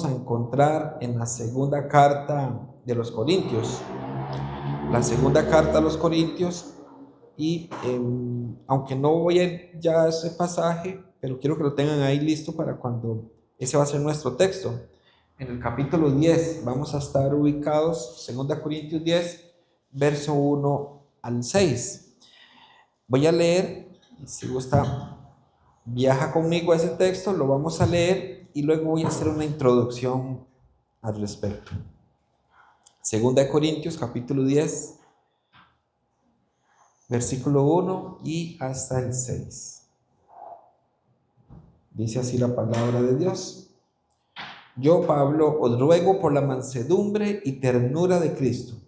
a encontrar en la segunda carta de los Corintios. La segunda carta a los Corintios, y aunque no voy a ir ya a ese pasaje, pero quiero que lo tengan ahí listo para cuando ese va a ser nuestro texto. En el capítulo 10 vamos a estar ubicados, 2 Corintios 10, verso 1 al 6. Voy a leer, y si gusta, viaja conmigo a ese texto, lo vamos a leer y luego voy a hacer una introducción al respecto. 2 Corintios capítulo 10, versículo 1 y hasta el 6. Dice así la palabra de Dios. Yo, Pablo, os ruego por la mansedumbre y ternura de Cristo.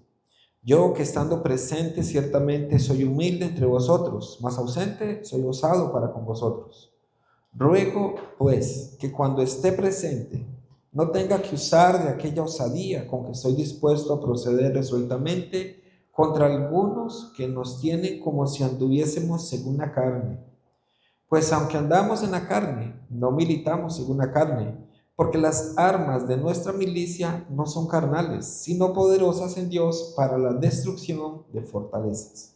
Yo, que estando presente ciertamente soy humilde entre vosotros, mas ausente soy osado para con vosotros. Ruego, pues, que cuando esté presente no tenga que usar de aquella osadía con que estoy dispuesto a proceder resueltamente contra algunos que nos tienen como si anduviésemos según la carne. Pues aunque andamos en la carne, no militamos según la carne, porque las armas de nuestra milicia no son carnales, sino poderosas en Dios para la destrucción de fortalezas,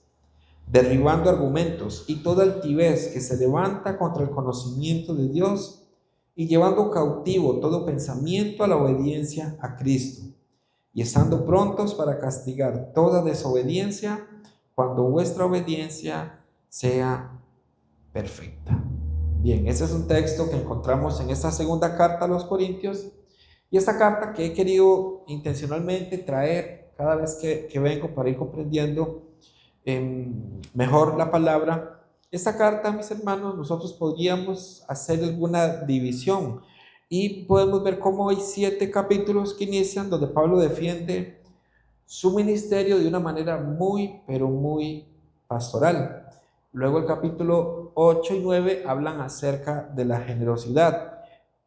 derribando argumentos y toda altivez que se levanta contra el conocimiento de Dios y llevando cautivo todo pensamiento a la obediencia a Cristo, y estando prontos para castigar toda desobediencia cuando vuestra obediencia sea perfecta. Bien, ese es un texto que encontramos en esta segunda carta a los Corintios, y esta carta que he querido intencionalmente traer cada vez que vengo para ir comprendiendo mejor la palabra. Esta carta, mis hermanos, nosotros podríamos hacer alguna división y podemos ver cómo hay 7 capítulos que inician donde Pablo defiende su ministerio de una manera muy, pero muy pastoral. Luego el capítulo 8 y 9 hablan acerca de la generosidad.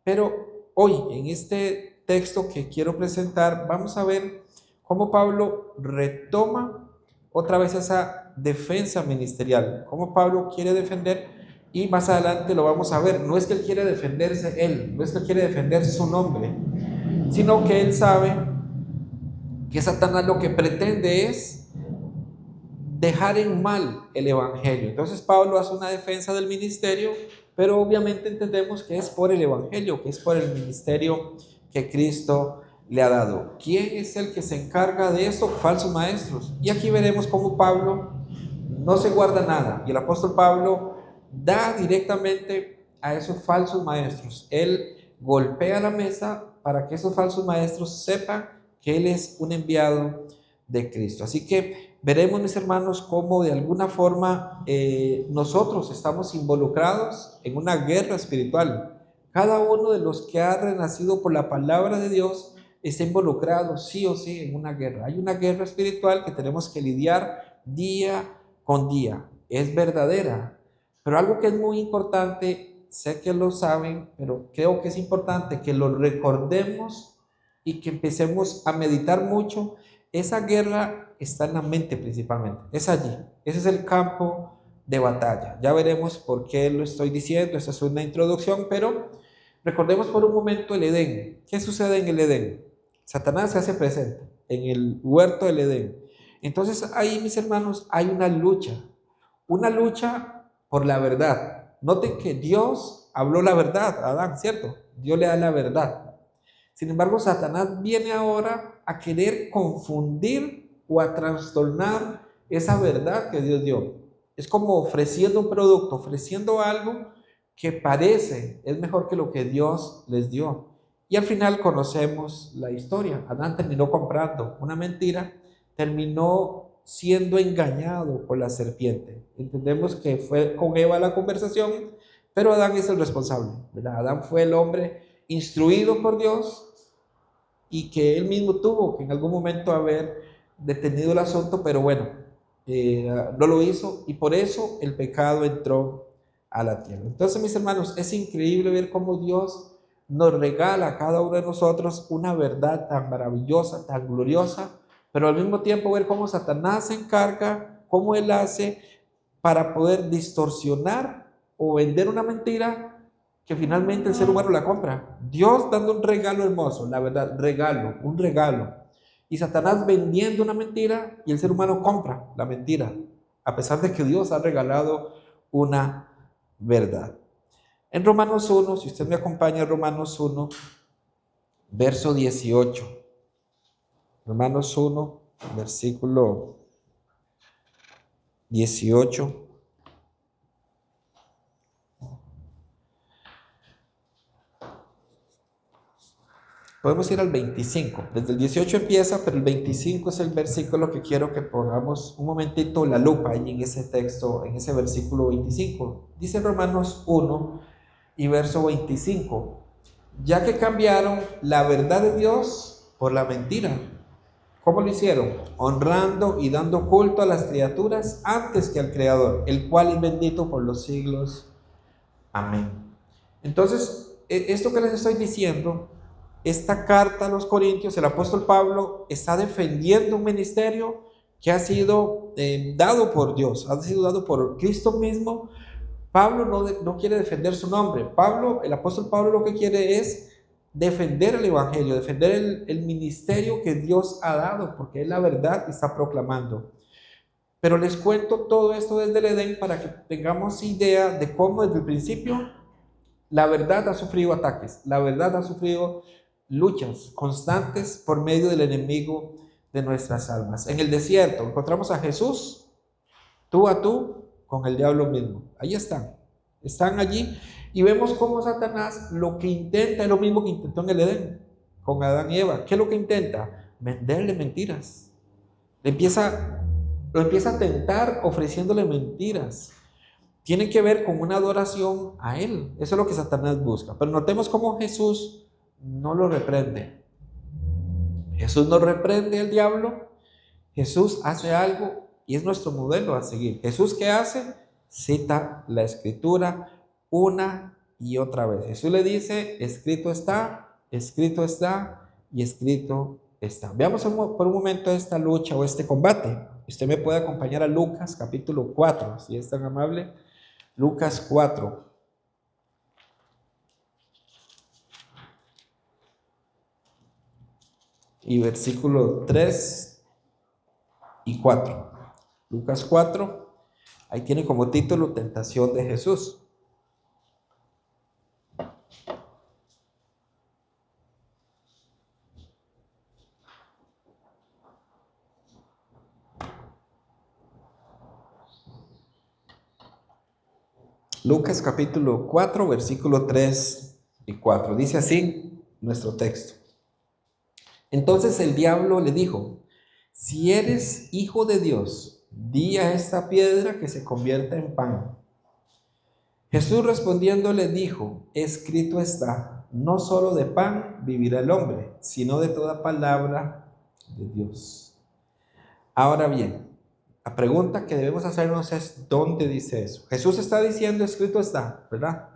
Pero hoy, en este texto que quiero presentar, vamos a ver cómo Pablo retoma otra vez esa defensa ministerial, cómo Pablo quiere defender, y más adelante lo vamos a ver. No es que él quiere defenderse él, no es que él quiere defender su nombre, sino que él sabe que Satanás lo que pretende es dejar en mal el evangelio. Entonces Pablo hace una defensa del ministerio, pero obviamente entendemos que es por el evangelio, que es por el ministerio que Cristo le ha dado. ¿Quién es el que se encarga de esto? Falsos maestros. Y aquí veremos cómo Pablo no se guarda nada, y el apóstol Pablo da directamente a esos falsos maestros. Él golpea la mesa para que esos falsos maestros sepan que él es un enviado de Cristo. Así que veremos, mis hermanos, cómo de alguna forma nosotros estamos involucrados en una guerra espiritual. Cada uno de los que ha renacido por la palabra de Dios está involucrado sí o sí en una guerra. Hay una guerra espiritual que tenemos que lidiar día con día. Es verdadera, pero algo que es muy importante, sé que lo saben, pero creo que es importante que lo recordemos y que empecemos a meditar mucho. Esa guerra está en la mente principalmente, es allí, ese es el campo de batalla. Ya veremos por qué lo estoy diciendo, esta es una introducción, pero recordemos por un momento el Edén. ¿Qué sucede en el Edén? Satanás se hace presente en el huerto del Edén. Entonces ahí, mis hermanos, hay una lucha por la verdad. Noten que Dios habló la verdad a Adán, ¿cierto? Dios le da la verdad. Sin embargo, Satanás viene ahora a querer confundir o a trastornar esa verdad que Dios dio. Es como ofreciendo un producto, ofreciendo algo que parece es mejor que lo que Dios les dio. Y al final conocemos la historia. Adán terminó comprando una mentira, terminó siendo engañado por la serpiente. Entendemos que fue con Eva la conversación, pero Adán es el responsable, ¿verdad? Adán fue el hombre instruido por Dios y que él mismo tuvo que en algún momento haber detenido el asunto, pero bueno, no lo hizo, y por eso el pecado entró a la tierra. Entonces, mis hermanos, es increíble ver cómo Dios nos regala a cada uno de nosotros una verdad tan maravillosa, tan gloriosa, pero al mismo tiempo ver cómo Satanás se encarga, cómo él hace para poder distorsionar o vender una mentira que finalmente el ser humano la compra. Dios dando un regalo hermoso, la verdad, regalo, un regalo. Y Satanás vendiendo una mentira y el ser humano compra la mentira, a pesar de que Dios ha regalado una verdad. En Romanos 1, si usted me acompaña en Romanos 1, verso 18. Romanos 1, versículo 18. Podemos ir al 25. Desde el 18 empieza, pero el 25 es el versículo que quiero que pongamos un momentito la lupa ahí en ese texto, en ese versículo 25. Dice Romanos 1 y verso 25. Ya que cambiaron la verdad de Dios por la mentira. ¿Cómo lo hicieron? Honrando y dando culto a las criaturas antes que al Creador, el cual es bendito por los siglos. Amén. Entonces, esto que les estoy diciendo, esta carta a los Corintios, el apóstol Pablo está defendiendo un ministerio que ha sido dado por Dios, ha sido dado por Cristo mismo. Pablo no quiere defender su nombre. El apóstol Pablo lo que quiere es defender el evangelio, defender el ministerio que Dios ha dado, porque es la verdad que está proclamando. Pero les cuento todo esto desde el Edén para que tengamos idea de cómo desde el principio la verdad ha sufrido ataques, la verdad ha sufrido luchas constantes por medio del enemigo de nuestras almas. En el desierto encontramos a Jesús tú a tú con el diablo mismo. Ahí están allí, y vemos cómo Satanás lo que intenta es lo mismo que intentó en el Edén con Adán y Eva. ¿Qué es lo que intenta? Venderle mentiras. Lo empieza a tentar ofreciéndole mentiras. Tiene que ver con una adoración a él. Eso es lo que Satanás busca. Pero notemos cómo Jesús no lo reprende. Jesús no reprende al diablo. Jesús hace algo y es nuestro modelo a seguir. Jesús, ¿qué hace? Cita la escritura una y otra vez. Jesús le dice, escrito está y escrito está. Veamos por un momento esta lucha o este combate. Usted me puede acompañar a Lucas capítulo 4, si es tan amable. Lucas 4. Y versículo 3 y 4. Lucas 4, ahí tiene como título Tentación de Jesús. Lucas capítulo 4, versículo 3 y 4. Dice así nuestro texto. Entonces el diablo le dijo, si eres hijo de Dios, di a esta piedra que se convierta en pan. Jesús respondiendo le dijo, escrito está, no solo de pan vivirá el hombre, sino de toda palabra de Dios. Ahora bien, la pregunta que debemos hacernos es, ¿dónde dice eso? Jesús está diciendo, escrito está, ¿verdad?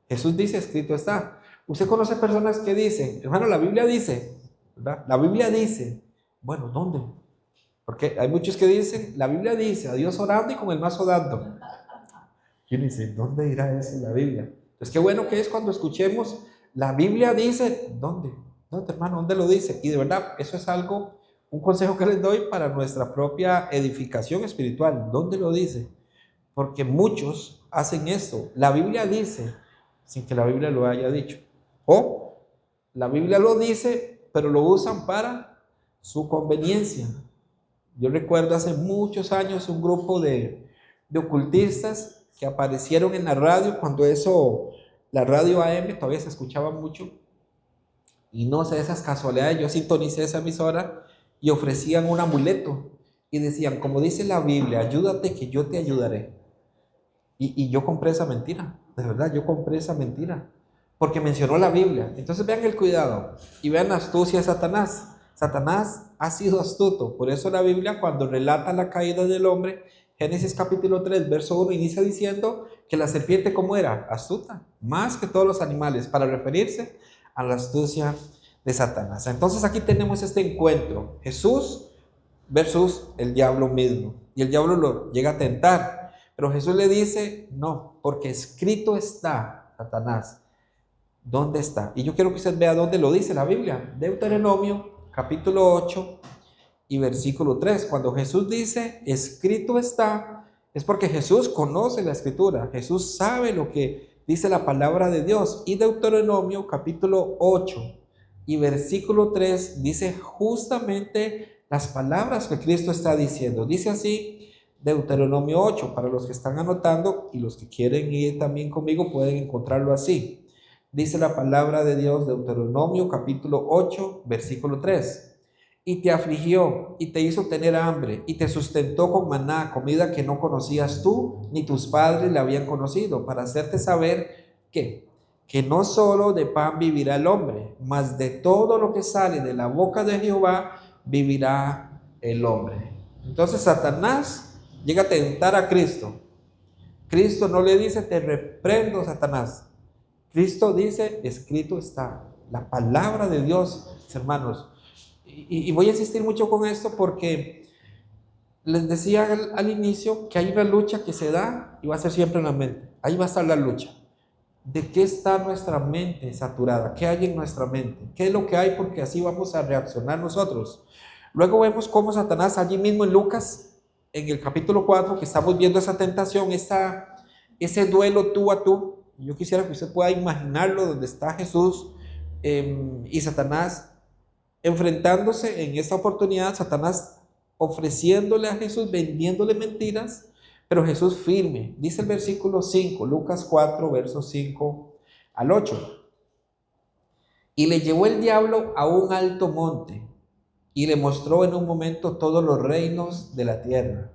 Jesús dice, escrito está. Usted conoce personas que dicen, hermano, la Biblia dice, ¿verdad? La Biblia dice, bueno, ¿dónde? Porque hay muchos que dicen, la Biblia dice, a Dios orando y con el mazo dando. Y uno dice, ¿dónde irá eso en la Biblia? Entonces, qué bueno que es cuando escuchemos, la Biblia dice, ¿dónde? ¿Dónde, hermano? ¿Dónde lo dice? Y de verdad, eso es algo, un consejo que les doy para nuestra propia edificación espiritual. ¿Dónde lo dice? Porque muchos hacen esto. La Biblia dice, sin que la Biblia lo haya dicho. O la Biblia lo dice, pero lo usan para su conveniencia. Yo recuerdo hace muchos años un grupo de ocultistas que aparecieron en la radio cuando la radio AM todavía se escuchaba mucho. Y no sé, esas casualidades, yo sintonicé esa emisora y ofrecían un amuleto. Y decían, como dice la Biblia, ayúdate que yo te ayudaré. Y yo compré esa mentira, de verdad, yo compré esa mentira. Porque mencionó la Biblia. Entonces vean el cuidado y vean la astucia de Satanás. Satanás ha sido astuto. Por eso la Biblia, cuando relata la caída del hombre, Génesis capítulo 3, verso 1, inicia diciendo que la serpiente, ¿cómo era? Astuta, más que todos los animales, para referirse a la astucia de Satanás. Entonces aquí tenemos este encuentro, Jesús versus el diablo mismo. Y el diablo lo llega a tentar, pero Jesús le dice, no, porque escrito está, Satanás, ¿Dónde está? Y yo quiero que usted vea dónde lo dice la Biblia. Deuteronomio, capítulo 8 y versículo 3. Cuando Jesús dice, escrito está, es porque Jesús conoce la escritura. Jesús sabe lo que dice la palabra de Dios. Y Deuteronomio, capítulo 8 y versículo 3 dice justamente las palabras que Cristo está diciendo. Dice así, Deuteronomio 8, para los que están anotando y los que quieren ir también conmigo pueden encontrarlo así. Dice la palabra de Dios, Deuteronomio capítulo 8, versículo 3. Y te afligió y te hizo tener hambre y te sustentó con maná, comida que no conocías tú ni tus padres la habían conocido, para hacerte saber que no solo de pan vivirá el hombre, mas de todo lo que sale de la boca de Jehová vivirá el hombre. Entonces Satanás llega a tentar a Cristo. Cristo no le dice, te reprendo, Satanás. Cristo dice, escrito está. La palabra de Dios, hermanos. Y voy a insistir mucho con esto porque les decía al inicio que hay una lucha que se da y va a ser siempre en la mente. Ahí va a estar la lucha. ¿De qué está nuestra mente saturada? ¿Qué hay en nuestra mente? ¿Qué es lo que hay? Porque así vamos a reaccionar nosotros. Luego vemos cómo Satanás allí mismo en Lucas, en el capítulo 4, que estamos viendo esa tentación, ese duelo tú a tú. Yo quisiera que usted pueda imaginarlo donde está Jesús y Satanás enfrentándose en esta oportunidad, Satanás ofreciéndole a Jesús, vendiéndole mentiras, pero Jesús firme. Dice el versículo 5, Lucas 4, versos 5 al 8. Y le llevó el diablo a un alto monte y le mostró en un momento todos los reinos de la tierra.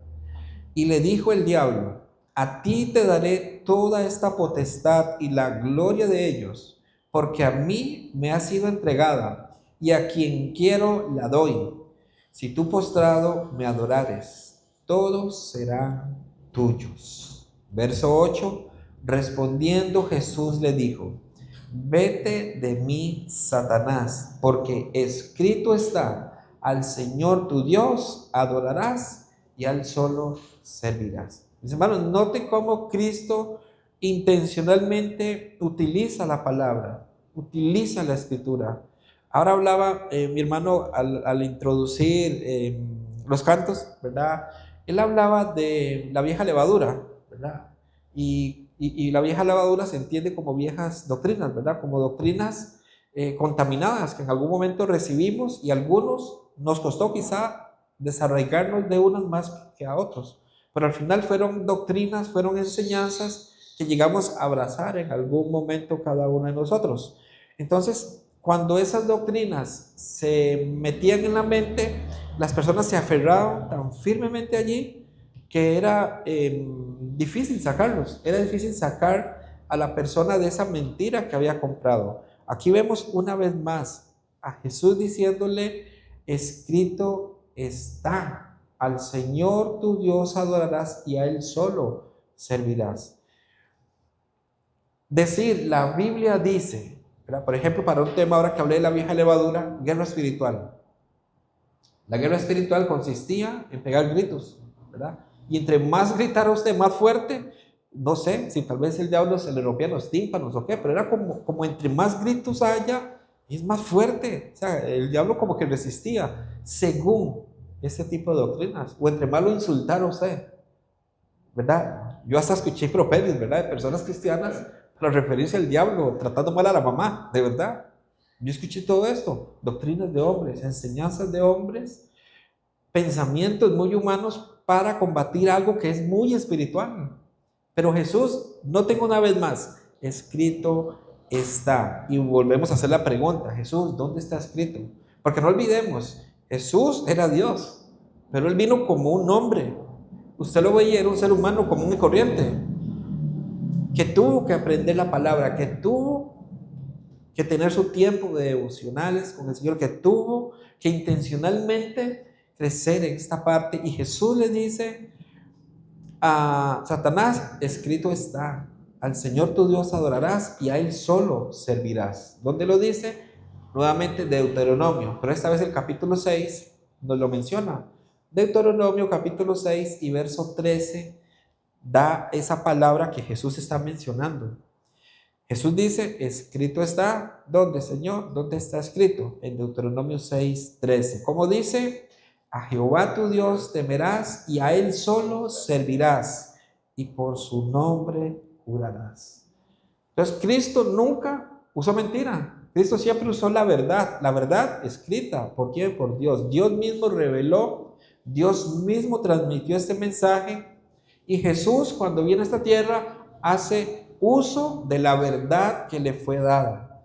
Y le dijo el diablo, a ti te daré toda esta potestad y la gloria de ellos, porque a mí me ha sido entregada, y a quien quiero la doy. Si tú postrado me adorares, todos serán tuyos. Verso 8, respondiendo Jesús le dijo, vete de mí, Satanás, porque escrito está, al Señor tu Dios adorarás y a Él solo servirás. Mis hermanos, noten cómo Cristo intencionalmente utiliza la palabra, utiliza la escritura. Ahora hablaba mi hermano al introducir los cantos, ¿verdad? Él hablaba de la vieja levadura, ¿verdad? Y la vieja levadura se entiende como viejas doctrinas, ¿verdad? Como doctrinas contaminadas que en algún momento recibimos y algunos nos costó quizá desarraigarnos de unas más que a otros. Pero al final fueron doctrinas, fueron enseñanzas que llegamos a abrazar en algún momento cada uno de nosotros. Entonces, cuando esas doctrinas se metían en la mente, las personas se aferraban tan firmemente allí que era difícil sacarlos, era difícil sacar a la persona de esa mentira que había comprado. Aquí vemos una vez más a Jesús diciéndole, escrito está, al Señor tu Dios adorarás y a Él solo servirás. Decir, la Biblia dice, ¿verdad? Por ejemplo, para un tema ahora que hablé de la vieja levadura, guerra espiritual. La guerra espiritual consistía en pegar gritos, ¿verdad? Y entre más gritara usted, más fuerte, no sé si tal vez el diablo se le rompía los tímpanos o qué, pero era como entre más gritos haya, es más fuerte. O sea, el diablo como que resistía, según ese tipo de doctrinas. O entre más lo insultara usted, ¿verdad? Yo hasta escuché improperios, ¿verdad? De personas cristianas para referirse al diablo, tratando mal a la mamá, de verdad. Yo escuché todo esto, doctrinas de hombres, enseñanzas de hombres, pensamientos muy humanos para combatir algo que es muy espiritual. Pero Jesús, noten una vez más, escrito está. Y volvemos a hacer la pregunta, Jesús, ¿dónde está escrito? Porque no olvidemos, Jesús era Dios, pero Él vino como un hombre. Usted lo veía, era un ser humano común y corriente, que tuvo que aprender la palabra, que tuvo que tener su tiempo de devocionales con el Señor, que tuvo que intencionalmente crecer en esta parte. Y Jesús le dice a Satanás, escrito está, al Señor tu Dios adorarás y a Él solo servirás. ¿Dónde lo dice? Nuevamente Deuteronomio, pero esta vez el capítulo 6 nos lo menciona. Deuteronomio capítulo 6 y verso 13 da esa palabra que Jesús está mencionando. Jesús dice, escrito está, ¿dónde, Señor? ¿Dónde está escrito? En Deuteronomio 6:13. ¿Cómo dice? A Jehová tu Dios temerás y a Él solo servirás y por su nombre jurarás. Entonces, Cristo nunca usó mentira. Cristo siempre usó la verdad escrita. ¿Por quién? Por Dios. Dios mismo reveló, Dios mismo transmitió este mensaje y Jesús, cuando viene a esta tierra, hace uso de la verdad que le fue dada.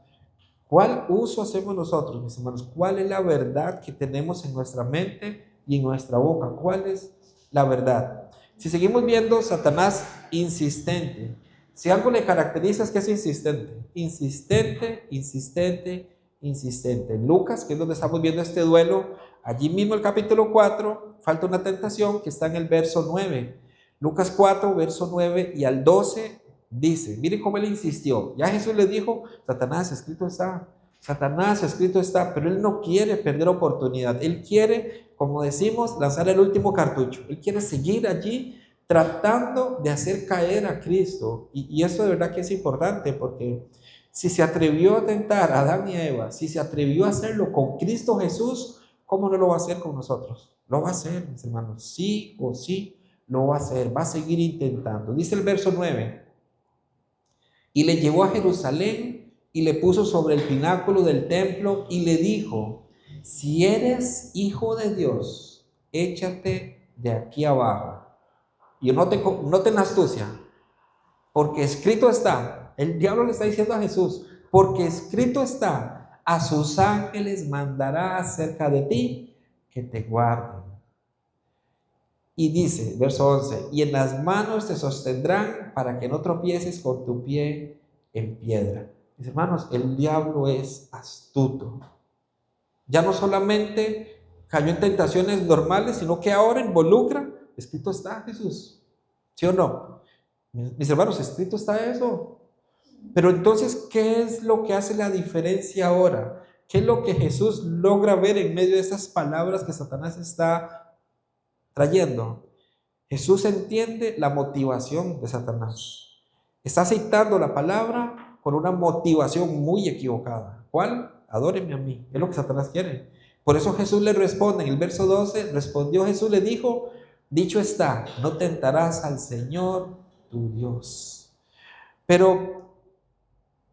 ¿Cuál uso hacemos nosotros, mis hermanos? ¿Cuál es la verdad que tenemos en nuestra mente y en nuestra boca? ¿Cuál es la verdad? Si seguimos viendo, Satanás insistente. Si algo le caracteriza es que es insistente. Insistente, insistente, insistente. En Lucas, que es donde estamos viendo este duelo, allí mismo el capítulo 4, falta una tentación que está en el verso 9. Lucas 4, verso 9 y al 12 dice, miren cómo él insistió. Ya Jesús le dijo, Satanás, escrito está. Satanás, escrito está, pero él no quiere perder oportunidad. Él quiere, como decimos, lanzar el último cartucho. Él quiere seguir allí tratando de hacer caer a Cristo. Y esto de verdad que es importante, porque si se atrevió a tentar a Adán y a Eva, si se atrevió a hacerlo con Cristo Jesús, ¿cómo no lo va a hacer con nosotros? Lo va a hacer, mis hermanos, sí o sí lo va a hacer, va a seguir intentando. Dice el verso 9, y le llevó a Jerusalén y le puso sobre el pináculo del templo y le dijo, si eres hijo de Dios, échate de aquí abajo. Y noten la astucia, porque escrito está, el diablo le está diciendo a Jesús, porque escrito está, a sus ángeles mandará acerca de ti que te guarden. Y dice, verso 11, y en las manos te sostendrán para que no tropieces con tu pie en piedra. Mis hermanos, el diablo es astuto. Ya no solamente cayó en tentaciones normales, sino que ahora involucra, escrito está, Jesús. ¿Sí o no? Mis hermanos, escrito está eso. Pero entonces, ¿qué es lo que hace la diferencia ahora? ¿Qué es lo que Jesús logra ver en medio de esas palabras que Satanás está trayendo? Jesús entiende la motivación de Satanás. Está citando la palabra con una motivación muy equivocada. ¿Cuál? Adóreme a mí. Es lo que Satanás quiere. Por eso Jesús le responde en el verso 12, respondió Jesús, le dijo, dicho está, no tentarás al Señor tu Dios. Pero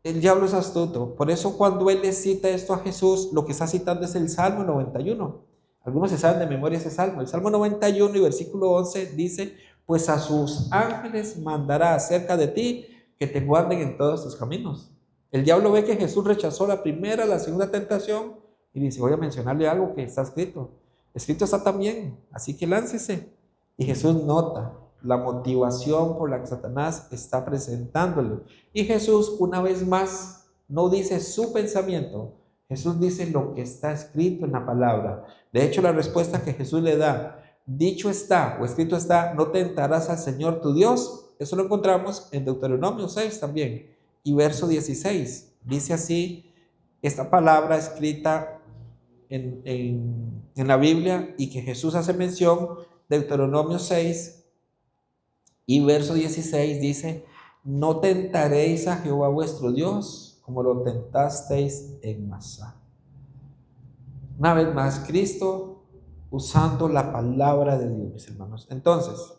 el diablo es astuto. Por eso cuando él le cita esto a Jesús, lo que está citando es el Salmo 91. Algunos se saben de memoria ese salmo. El Salmo 91 y versículo 11 dice, pues a sus ángeles mandará acerca de ti que te guarden en todos tus caminos. El diablo ve que Jesús rechazó la primera, la segunda tentación y dice, voy a mencionarle algo que está escrito. Escrito está también, así que láncese. Y Jesús nota la motivación por la que Satanás está presentándole. Y Jesús, una vez más, no dice su pensamiento. Jesús dice lo que está escrito en la palabra. De hecho, la respuesta que Jesús le da, dicho está o escrito está, no tentarás al Señor tu Dios. Eso lo encontramos en Deuteronomio 6 también. Y verso 16. Dice así, esta palabra escrita en la Biblia y que Jesús hace mención, Deuteronomio 6 y verso 16 dice, no tentaréis a Jehová vuestro Dios como lo tentasteis en Masá. Una vez más, Cristo usando la palabra de Dios, mis hermanos. Entonces,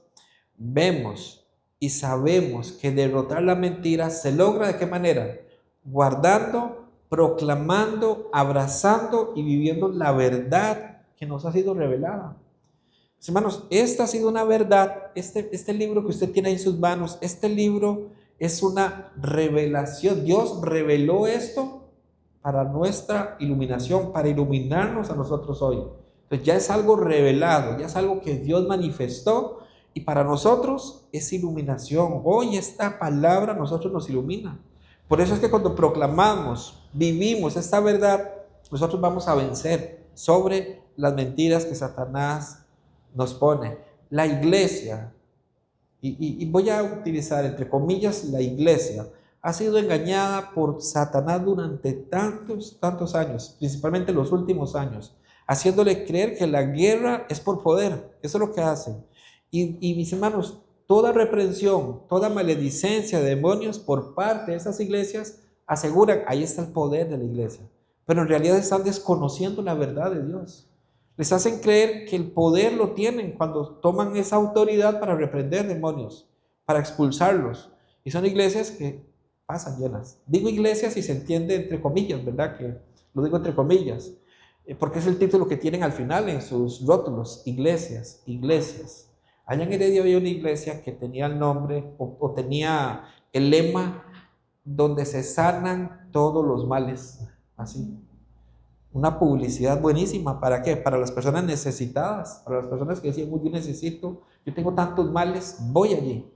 vemos y sabemos que derrotar la mentira se logra ¿de qué manera? Guardando, proclamando, abrazando y viviendo la verdad que nos ha sido revelada. Mis hermanos, esta ha sido una verdad, este libro que usted tiene en sus manos, este libro es una revelación. Dios reveló esto para nuestra iluminación, para iluminarnos a nosotros hoy. Entonces ya es algo revelado, ya es algo que Dios manifestó y para nosotros es iluminación. Hoy esta palabra a nosotros nos ilumina. Por eso es que cuando proclamamos, vivimos esta verdad, nosotros vamos a vencer sobre las mentiras que Satanás nos pone. La iglesia, y voy a utilizar entre comillas la iglesia, ha sido engañada por Satanás durante tantos años, principalmente los últimos años, haciéndole creer que la guerra es por poder. Eso es lo que hacen. Y mis hermanos, toda reprensión, toda maledicencia de demonios por parte de esas iglesias aseguran, ahí está el poder de la iglesia. Pero en realidad están desconociendo la verdad de Dios. Les hacen creer que el poder lo tienen cuando toman esa autoridad para reprender demonios, para expulsarlos. Y son iglesias que pasan llenas. Digo iglesias y se entiende entre comillas, ¿verdad? Que lo digo entre comillas, porque es el título que tienen al final en sus rótulos, iglesias, iglesias. Allá en Heredia había una iglesia que tenía el nombre o tenía el lema donde se sanan todos los males, así. Una publicidad buenísima, ¿para qué? Para las personas necesitadas, para las personas que decían, yo necesito, yo tengo tantos males, voy allí.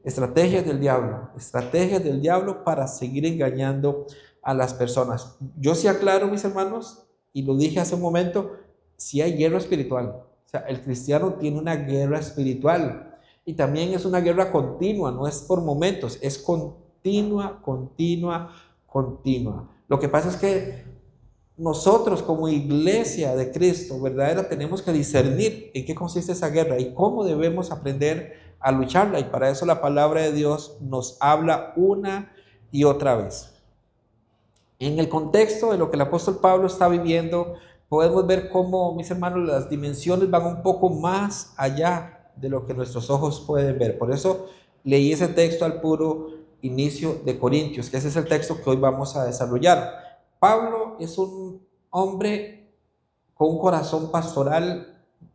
Estrategias del diablo para seguir engañando a las personas. Yo sí aclaro, mis hermanos, y lo dije hace un momento, sí hay guerra espiritual. O sea, el cristiano tiene una guerra espiritual y también es una guerra continua, no es por momentos, es continua. Lo que pasa es que nosotros como iglesia de Cristo verdadera tenemos que discernir en qué consiste esa guerra y cómo debemos aprender a lucharla, y para eso la palabra de Dios nos habla una y otra vez. En el contexto de lo que el apóstol Pablo está viviendo, podemos ver cómo, mis hermanos, las dimensiones van un poco más allá de lo que nuestros ojos pueden ver. Por eso leí ese texto al puro inicio de Corintios, que ese es el texto que hoy vamos a desarrollar. Pablo es un hombre con un corazón pastoral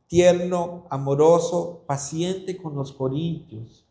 tierno, amoroso, paciente con los corintios.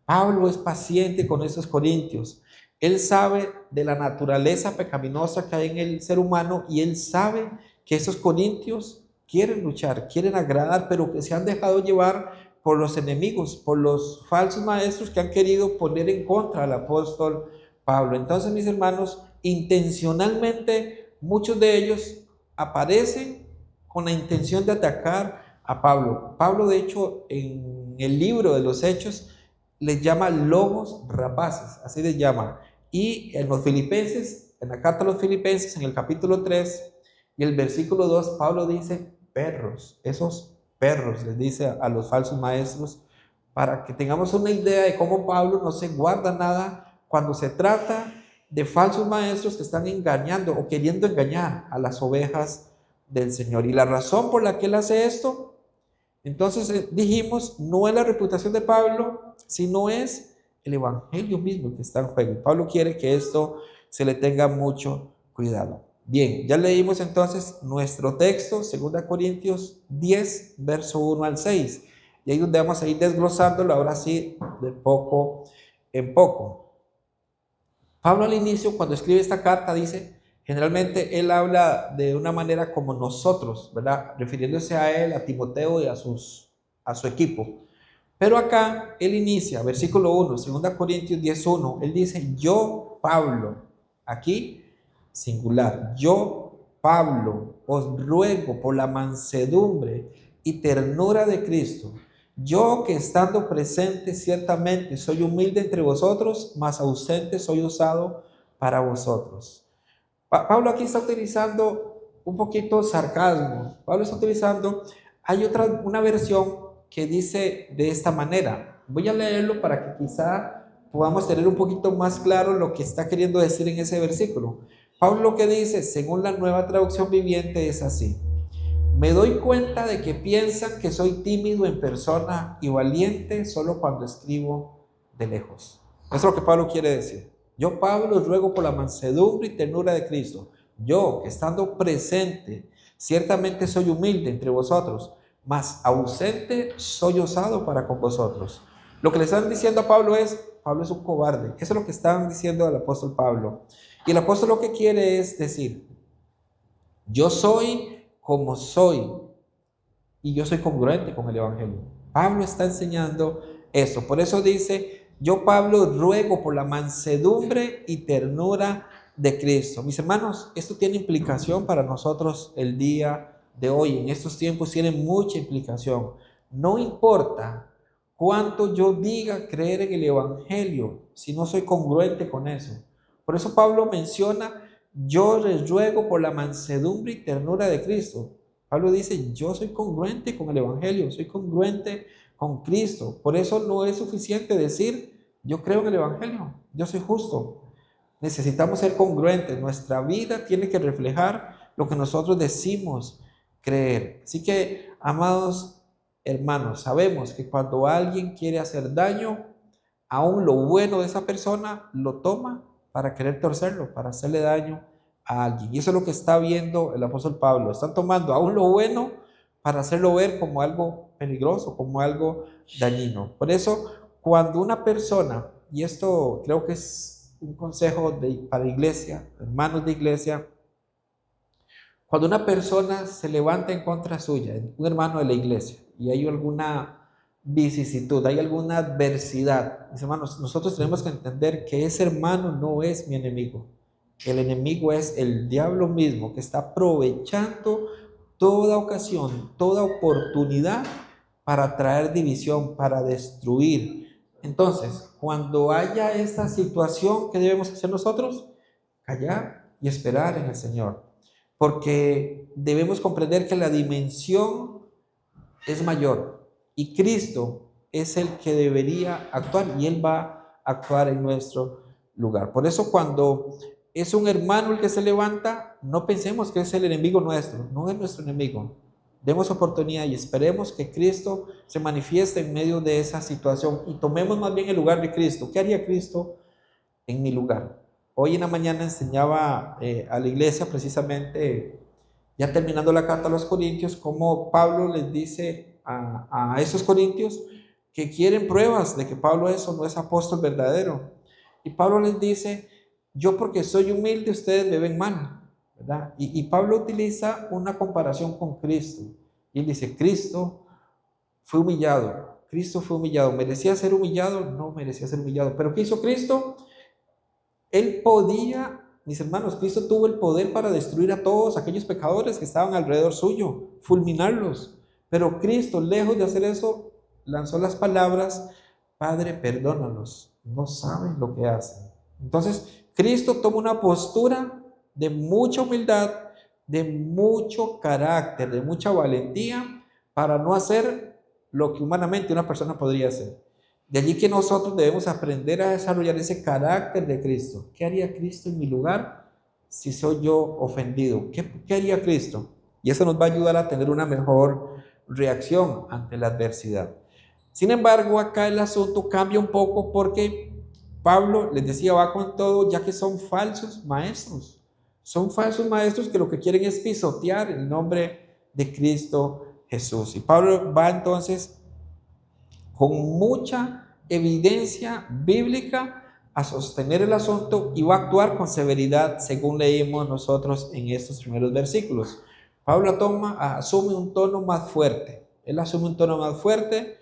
Pablo es paciente con esos corintios. Él sabe de la naturaleza pecaminosa que hay en el ser humano y él sabe que esos corintios quieren luchar, quieren agradar, pero que se han dejado llevar por los enemigos, por los falsos maestros que han querido poner en contra al apóstol Pablo. Entonces, mis hermanos, intencionalmente muchos de ellos aparecen con la intención de atacar a Pablo. Pablo, de hecho, en el libro de los Hechos les llama lobos rapaces, así les llama. Y en los Filipenses, en la carta a los Filipenses, en el capítulo 3 y el versículo 2, Pablo dice perros, esos perros, les dice a los falsos maestros, para que tengamos una idea de cómo Pablo no se guarda nada cuando se trata de falsos maestros que están engañando o queriendo engañar a las ovejas del Señor. Y la razón por la que él hace esto, entonces dijimos, no es la reputación de Pablo, sino es el evangelio mismo que está en juego. Pablo quiere que esto se le tenga mucho cuidado. Bien, ya leímos entonces nuestro texto, 2 Corintios 10, verso 1 al 6. Y ahí donde vamos a ir desglosándolo, ahora sí, de poco en poco. Pablo al inicio, cuando escribe esta carta, dice, generalmente él habla de una manera como nosotros, ¿verdad? Refiriéndose a él, a Timoteo y a su equipo. Pero acá él inicia, versículo 1, 2 Corintios 10:1, él dice, yo, Pablo, aquí, singular, yo, Pablo, os ruego por la mansedumbre y ternura de Cristo, yo que estando presente ciertamente soy humilde entre vosotros, mas ausente soy usado para vosotros. Pablo aquí está utilizando un poquito sarcasmo. Pablo está utilizando, hay una versión que dice de esta manera. Voy a leerlo para que quizá podamos tener un poquito más claro lo que está queriendo decir en ese versículo. Pablo lo que dice, según la Nueva Traducción Viviente, es así. Me doy cuenta de que piensan que soy tímido en persona y valiente solo cuando escribo de lejos. Eso es lo que Pablo quiere decir. Yo, Pablo, os ruego por la mansedumbre y ternura de Cristo. Yo, que estando presente, ciertamente soy humilde entre vosotros, mas ausente soy osado para con vosotros. Lo que le están diciendo a Pablo es un cobarde. Eso es lo que están diciendo al apóstol Pablo. Y el apóstol lo que quiere es decir, yo soy como soy y yo soy congruente con el evangelio. Pablo está enseñando eso. Por eso dice, yo, Pablo, ruego por la mansedumbre y ternura de Cristo. Mis hermanos, esto tiene implicación para nosotros el día de hoy. En estos tiempos tiene mucha implicación. No importa cuánto yo diga creer en el evangelio, si no soy congruente con eso. Por eso Pablo menciona, yo les ruego por la mansedumbre y ternura de Cristo. Pablo dice, yo soy congruente con el evangelio, soy congruente con Cristo. Por eso no es suficiente decir, yo creo en el Evangelio, yo soy justo. Necesitamos ser congruentes. Nuestra vida tiene que reflejar lo que nosotros decimos creer. Así que, amados hermanos, sabemos que cuando alguien quiere hacer daño, aún lo bueno de esa persona lo toma para querer torcerlo, para hacerle daño a alguien. Y eso es lo que está viendo el apóstol Pablo. Están tomando aún lo bueno para hacerlo ver como algo peligroso, como algo dañino. Por eso, cuando una persona, y esto creo que es un consejo para iglesia, hermanos de iglesia, cuando una persona se levanta en contra suya, un hermano de la iglesia, y hay alguna vicisitud, hay alguna adversidad, mis hermanos, nosotros tenemos que entender que ese hermano no es mi enemigo. El enemigo es el diablo mismo, que está aprovechando toda ocasión, toda oportunidad para traer división, para destruir. Entonces, cuando haya esta situación, ¿qué debemos hacer nosotros? Callar y esperar en el Señor, porque debemos comprender que la dimensión es mayor y Cristo es el que debería actuar y Él va a actuar en nuestro lugar. Por eso, cuando es un hermano el que se levanta, no pensemos que es el enemigo nuestro, no es nuestro enemigo. Demos oportunidad y esperemos que Cristo se manifieste en medio de esa situación y tomemos más bien el lugar de Cristo. ¿Qué haría Cristo en mi lugar? Hoy en la mañana enseñaba a la iglesia precisamente, ya terminando la carta a los Corintios, cómo Pablo les dice a esos corintios que quieren pruebas de que Pablo eso no es apóstol verdadero. Y Pablo les dice, yo porque soy humilde ustedes me ven mal, ¿verdad? Y Pablo utiliza una comparación con Cristo. Y él dice, Cristo fue humillado, ¿merecía ser humillado? No merecía ser humillado. ¿Pero qué hizo Cristo? Él podía, mis hermanos, Cristo tuvo el poder para destruir a todos aquellos pecadores que estaban alrededor suyo, fulminarlos. Pero Cristo, lejos de hacer eso, lanzó las palabras, Padre, perdónalos, no saben lo que hacen. Entonces, Cristo toma una postura de mucha humildad, de mucho carácter, de mucha valentía, para no hacer lo que humanamente una persona podría hacer. De allí que nosotros debemos aprender a desarrollar ese carácter de Cristo. ¿Qué haría Cristo en mi lugar si soy yo ofendido? ¿Qué haría Cristo? Y eso nos va a ayudar a tener una mejor reacción ante la adversidad. Sin embargo, acá el asunto cambia un poco porque Pablo les decía, va con todo, ya que son falsos maestros. Son falsos maestros que lo que quieren es pisotear el nombre de Cristo Jesús. Y Pablo va entonces con mucha evidencia bíblica a sostener el asunto y va a actuar con severidad según leímos nosotros en estos primeros versículos. Pablo asume un tono más fuerte. Él asume un tono más fuerte.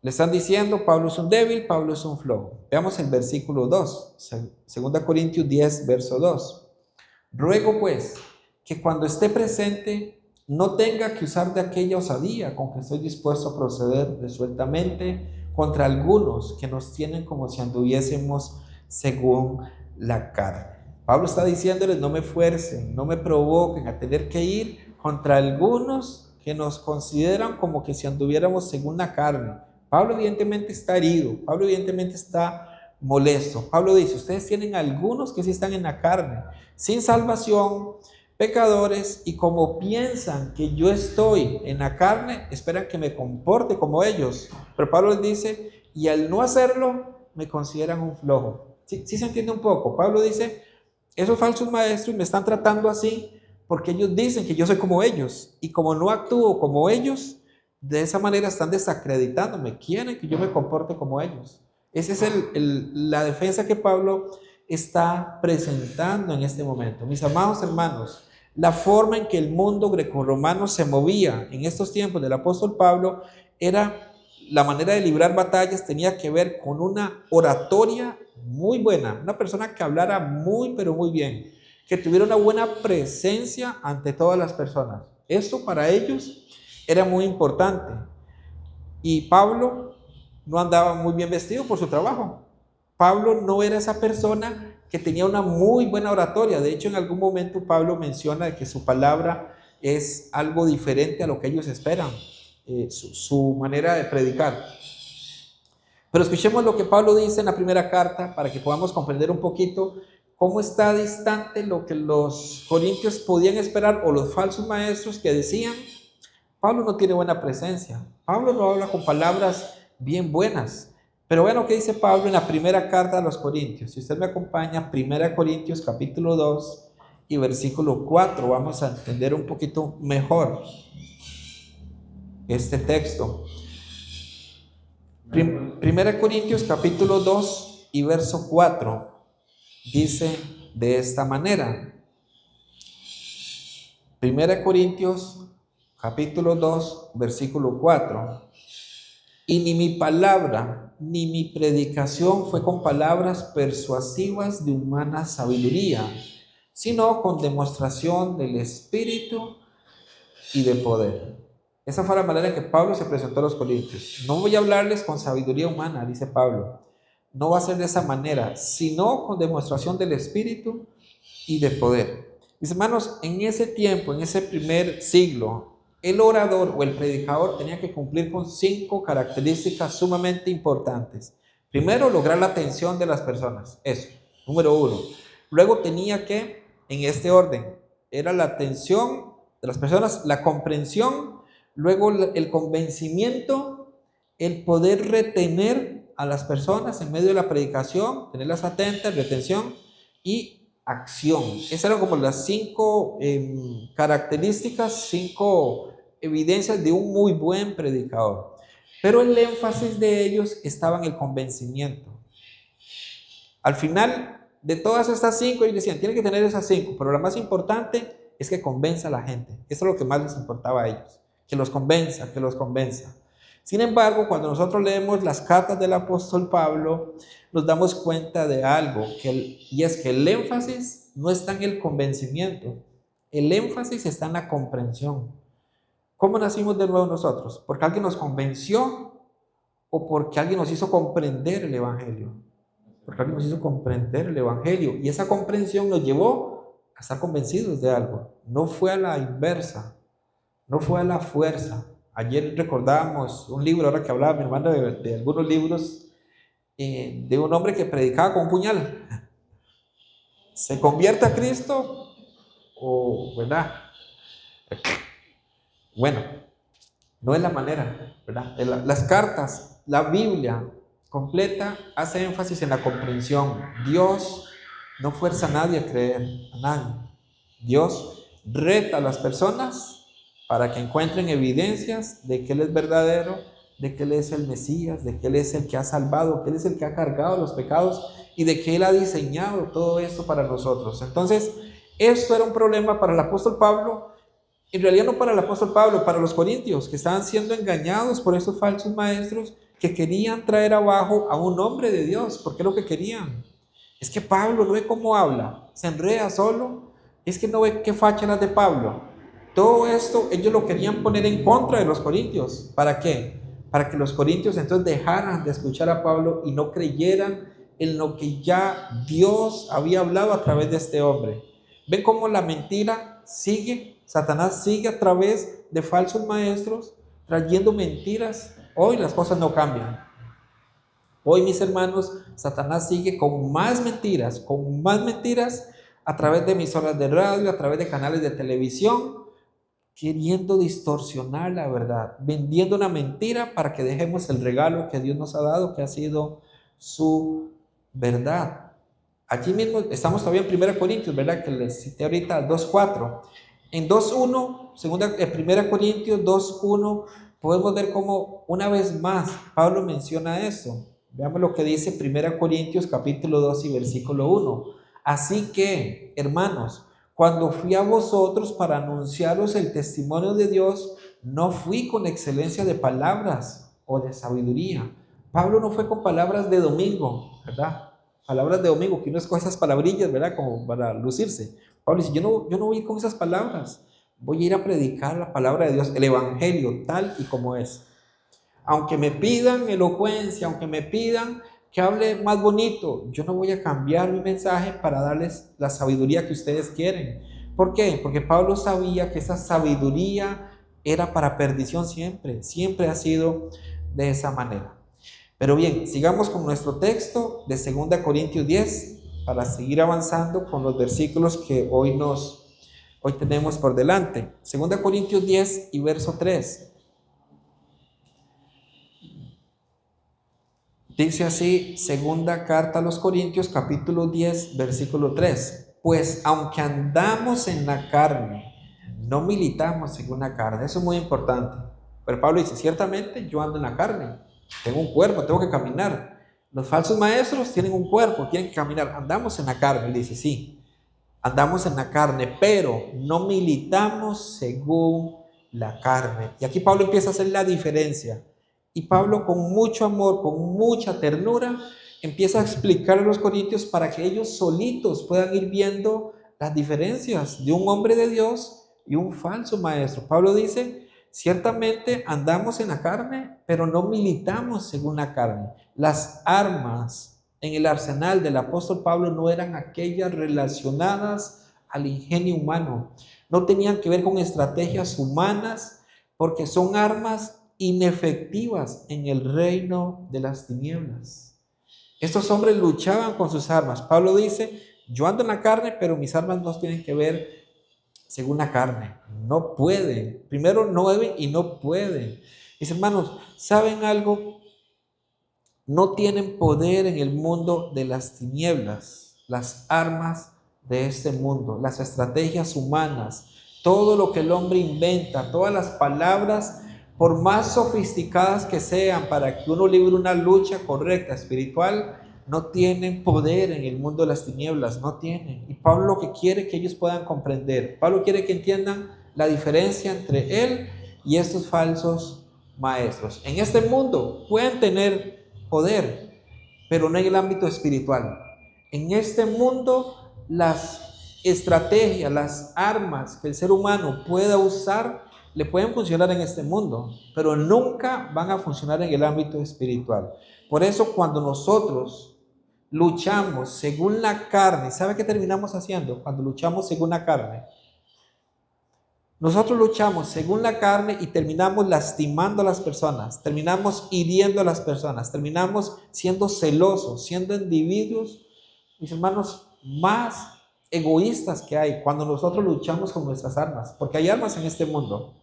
Le están diciendo, Pablo es un débil, Pablo es un flojo. Veamos el versículo 2, 2 Corintios 10, verso 2. Ruego pues que cuando esté presente no tenga que usar de aquella osadía con que estoy dispuesto a proceder resueltamente contra algunos que nos tienen como si anduviésemos según la carne. Pablo está diciéndoles, no me fuercen, no me provoquen a tener que ir contra algunos que nos consideran como que si anduviéramos según la carne. Pablo evidentemente está herido, Pablo evidentemente está molesto. Pablo dice, ustedes tienen algunos que sí están en la carne, sin salvación, pecadores, y como piensan que yo estoy en la carne, esperan que me comporte como ellos. Pero Pablo les dice, y al no hacerlo, me consideran un flojo. ¿Sí se entiende un poco? Pablo dice, esos falsos maestros me están tratando así porque ellos dicen que yo soy como ellos, y como no actúo como ellos, de esa manera están desacreditándome, quieren que yo me comporte como ellos. Esa es la defensa que Pablo está presentando en este momento. Mis amados hermanos, la forma en que el mundo grecorromano se movía en estos tiempos del apóstol Pablo era la manera de librar batallas, tenía que ver con una oratoria muy buena, una persona que hablara muy pero muy bien, que tuviera una buena presencia ante todas las personas. Eso para ellos era muy importante. Y Pablo no andaba muy bien vestido por su trabajo. Pablo no era esa persona que tenía una muy buena oratoria. De hecho, en algún momento Pablo menciona que su palabra es algo diferente a lo que ellos esperan. su manera de predicar. Pero escuchemos lo que Pablo dice en la primera carta para que podamos comprender un poquito cómo está distante lo que los corintios podían esperar o los falsos maestros que decían: Pablo no tiene buena presencia, Pablo no habla con palabras bien buenas. Pero vean lo que dice Pablo en la primera carta a los Corintios. Si usted me acompaña, 1 Corintios capítulo 2 y versículo 4, vamos a entender un poquito mejor este texto. 1 Corintios capítulo 2 y verso 4 dice de esta manera. 1 Corintios capítulo 2 versículo 4: y ni mi palabra ni mi predicación fue con palabras persuasivas de humana sabiduría, sino con demostración del Espíritu y de poder. Esa fue la manera en que Pablo se presentó a los corintios. No voy a hablarles con sabiduría humana, dice Pablo. No va a ser de esa manera, sino con demostración del Espíritu y de poder. Mis hermanos, en ese tiempo, en ese primer siglo, el orador o el predicador tenía que cumplir con 5 características sumamente importantes. Primero, lograr la atención de las personas. Eso, número 1. Luego tenía que, en este orden, era la atención de las personas, la comprensión, luego el convencimiento, el poder retener a las personas en medio de la predicación, tenerlas atentas, retención y acción. Esas eran como las 5 características, 5 evidencias de un muy buen predicador. Pero el énfasis de ellos estaba en el convencimiento. Al final de todas estas 5, ellos decían, tienen que tener esas 5, pero la más importante es que convenza a la gente. Eso es lo que más les importaba a ellos, que los convenza, que los convenza. Sin embargo, cuando nosotros leemos las cartas del apóstol Pablo, nos damos cuenta de algo, y es que el énfasis no está en el convencimiento, el énfasis está en la comprensión. ¿Cómo nacimos de nuevo nosotros? ¿Porque alguien nos convenció o porque alguien nos hizo comprender el Evangelio? Porque alguien nos hizo comprender el Evangelio, y esa comprensión nos llevó a estar convencidos de algo. No fue a la inversa, no fue a la fuerza. Ayer recordábamos un libro, ahora que hablaba mi hermano de algunos libros, de un hombre que predicaba con un puñal. ¿Se convierte a Cristo o, verdad? Bueno, no es la manera, ¿verdad? Las cartas, la Biblia completa hace énfasis en la comprensión. Dios no fuerza a nadie a creer, a nadie. Dios reta a las personas para que encuentren evidencias de que Él es verdadero, de que Él es el Mesías, de que Él es el que ha salvado, que Él es el que ha cargado los pecados y de que Él ha diseñado todo esto para nosotros. Entonces, esto era un problema para el apóstol Pablo. En realidad no para el apóstol Pablo, para los corintios, que estaban siendo engañados por esos falsos maestros que querían traer abajo a un hombre de Dios. ¿Por qué lo que querían? Es que Pablo no ve cómo habla, se enreda solo, es que no ve qué fácharas de Pablo. Todo esto ellos lo querían poner en contra de los corintios. ¿Para qué? Para que los corintios entonces dejaran de escuchar a Pablo y no creyeran en lo que ya Dios había hablado a través de este hombre. ¿Ven cómo la mentira sigue? Satanás sigue a través de falsos maestros trayendo mentiras. Hoy las cosas no cambian. Hoy, mis hermanos, Satanás sigue con más mentiras a través de emisoras de radio, a través de canales de televisión, queriendo distorsionar la verdad, vendiendo una mentira para que dejemos el regalo que Dios nos ha dado, que ha sido su verdad. Aquí mismo estamos todavía en 1 Corintios, ¿verdad? Que les cité ahorita 2.4. En 2.1, 1 Corintios 2.1, podemos ver cómo una vez más Pablo menciona esto. Veamos lo que dice 1 Corintios capítulo 2 y versículo 1. Así que, hermanos, cuando fui a vosotros para anunciaros el testimonio de Dios, no fui con excelencia de palabras o de sabiduría. Pablo no fue con palabras de domingo, ¿verdad? Palabras de domingo, que uno escoge esas palabrillas, ¿verdad? Como para lucirse. Pablo dice, yo no voy a ir con esas palabras, voy a ir a predicar la palabra de Dios, el Evangelio, tal y como es. Aunque me pidan elocuencia, aunque me pidan que hable más bonito, yo no voy a cambiar mi mensaje para darles la sabiduría que ustedes quieren. ¿Por qué? Porque Pablo sabía que esa sabiduría era para perdición siempre, siempre ha sido de esa manera. Pero bien, sigamos con nuestro texto de 2 Corintios 10 para seguir avanzando con los versículos que hoy tenemos por delante. 2 Corintios 10 y verso 3. Dice así, segunda carta a los Corintios, capítulo 10, versículo 3. Pues aunque andamos en la carne, no militamos según la carne. Eso es muy importante. Pero Pablo dice, ciertamente yo ando en la carne. Tengo un cuerpo, tengo que caminar. Los falsos maestros tienen un cuerpo, tienen que caminar. Andamos en la carne. Él dice, sí, andamos en la carne, pero no militamos según la carne. Y aquí Pablo empieza a hacer la diferencia. Y Pablo, con mucho amor, con mucha ternura, empieza a explicar a los corintios para que ellos solitos puedan ir viendo las diferencias de un hombre de Dios y un falso maestro. Pablo dice, ciertamente andamos en la carne, pero no militamos según la carne. Las armas en el arsenal del apóstol Pablo no eran aquellas relacionadas al ingenio humano. No tenían que ver con estrategias humanas, porque son armas inefectivas en el reino de las tinieblas. Estos hombres luchaban con sus armas. Pablo dice, yo ando en la carne, pero mis armas no tienen que ver según la carne. No pueden. Primero no deben y no pueden. Mis hermanos, ¿saben algo? No tienen poder en el mundo de las tinieblas. Las armas de este mundo, las estrategias humanas, todo lo que el hombre inventa, todas las palabras, por más sofisticadas que sean para que uno libre una lucha correcta, espiritual, no tienen poder en el mundo de las tinieblas, no tienen. Y Pablo lo que quiere que ellos puedan comprender, Pablo quiere que entiendan la diferencia entre él y estos falsos maestros. En este mundo pueden tener poder, pero no en el ámbito espiritual. En este mundo, las estrategias, las armas que el ser humano pueda usar, le pueden funcionar en este mundo, pero nunca van a funcionar en el ámbito espiritual. Por eso cuando nosotros luchamos según la carne, ¿sabe qué terminamos haciendo cuando luchamos según la carne? Nosotros luchamos según la carne y terminamos lastimando a las personas, terminamos hiriendo a las personas, terminamos siendo celosos, siendo individuos, mis hermanos, más egoístas que hay cuando nosotros luchamos con nuestras armas, porque hay armas en este mundo.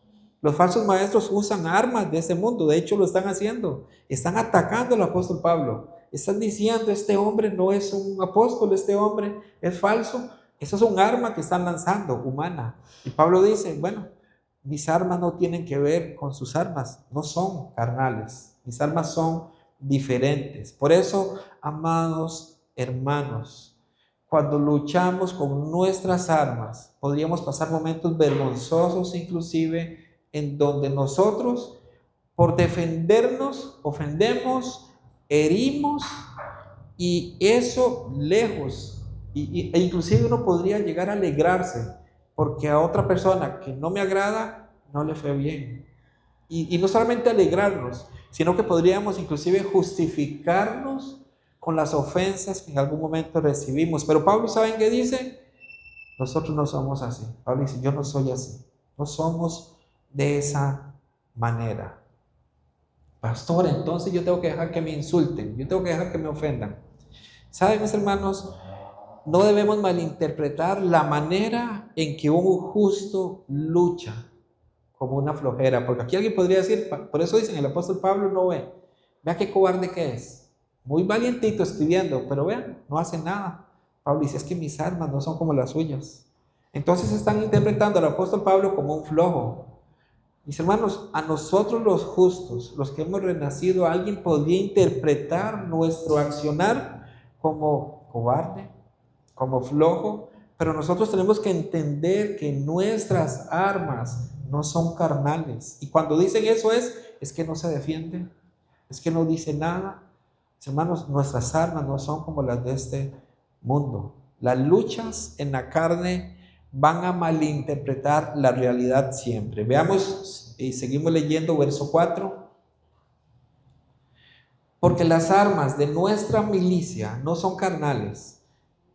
Los falsos maestros usan armas de este mundo, de hecho lo están haciendo, están atacando al apóstol Pablo, están diciendo, este hombre no es un apóstol, este hombre es falso. Eso es un arma que están lanzando, humana. Y Pablo dice, bueno, mis armas no tienen que ver con sus armas, no son carnales, mis armas son diferentes. Por eso, amados hermanos, cuando luchamos con nuestras armas, podríamos pasar momentos vergonzosos inclusive, en donde nosotros, por defendernos, ofendemos, herimos, y eso lejos. E inclusive uno podría llegar a alegrarse porque a otra persona que no me agrada no le fue bien. Y no solamente alegrarnos, sino que podríamos inclusive justificarnos con las ofensas que en algún momento recibimos. Pero Pablo, ¿saben qué dice? Nosotros no somos así. Pablo dice, yo no soy así. No somos de esa manera. Pastor, entonces yo tengo que dejar que me insulten, yo tengo que dejar que me ofendan. ¿Saben, mis hermanos? No debemos malinterpretar la manera en que un justo lucha como una flojera, porque aquí alguien podría decir, por eso dicen el apóstol Pablo, no ve, vea qué cobarde que es, muy valientito escribiendo, pero vean, no hace nada. Pablo dice, es que mis armas no son como las suyas. Entonces están interpretando al apóstol Pablo como un flojo. Mis hermanos, a nosotros los justos, los que hemos renacido, alguien podría interpretar nuestro accionar como cobarde, como flojo, pero nosotros tenemos que entender que nuestras armas no son carnales. Y cuando dicen eso es que no se defienden, es que no dicen nada. Mis hermanos, nuestras armas no son como las de este mundo. Las luchas en la carne van a malinterpretar la realidad siempre. Veamos y seguimos leyendo verso 4. Porque las armas de nuestra milicia no son carnales,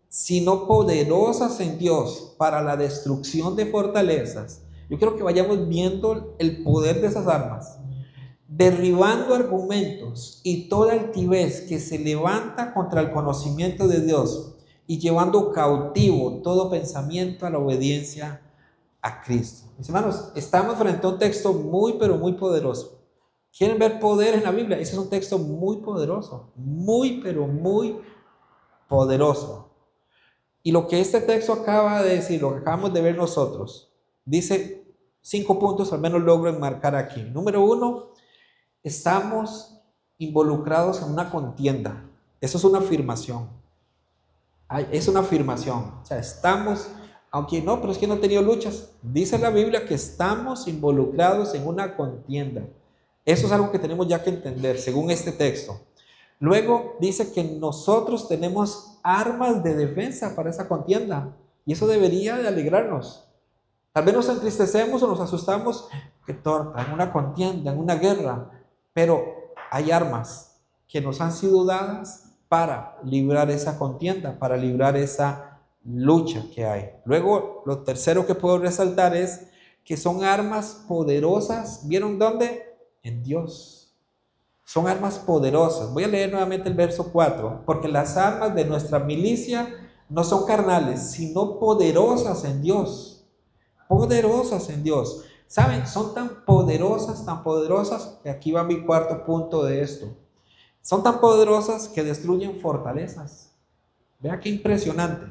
sino poderosas en Dios para la destrucción de fortalezas, Yo quiero que vayamos viendo el poder de esas armas. Derribando argumentos y toda altivez que se levanta contra el conocimiento de Dios y llevando cautivo todo pensamiento a la obediencia a Cristo. Mis hermanos, estamos frente a un texto muy, pero muy poderoso. ¿Quieren ver poder en la Biblia? Ese es un texto muy poderoso, muy, pero muy poderoso. Y lo que este texto acaba de decir, lo que acabamos de ver nosotros, dice 5 puntos, al menos logro enmarcar aquí. Número 1, estamos involucrados en una contienda. Eso es una afirmación. Es una afirmación. O sea, estamos, aunque no, pero es que no he tenido luchas. Dice la Biblia que estamos involucrados en una contienda. Eso es algo que tenemos ya que entender, según este texto. Luego dice que nosotros tenemos armas de defensa para esa contienda. Y eso debería de alegrarnos. Tal vez nos entristecemos o nos asustamos, que torta, en una contienda, en una guerra. Pero hay armas que nos han sido dadas para librar esa contienda, para librar esa lucha que hay. Luego, lo tercero que puedo resaltar es que son armas poderosas. ¿Vieron dónde? En Dios. Son armas poderosas. Voy a leer nuevamente el verso 4. Porque las armas de nuestra milicia no son carnales, sino poderosas en Dios. Poderosas en Dios. ¿Saben? Son tan poderosas, que aquí va mi cuarto punto de esto. Son tan poderosas que destruyen fortalezas. Vea qué impresionante.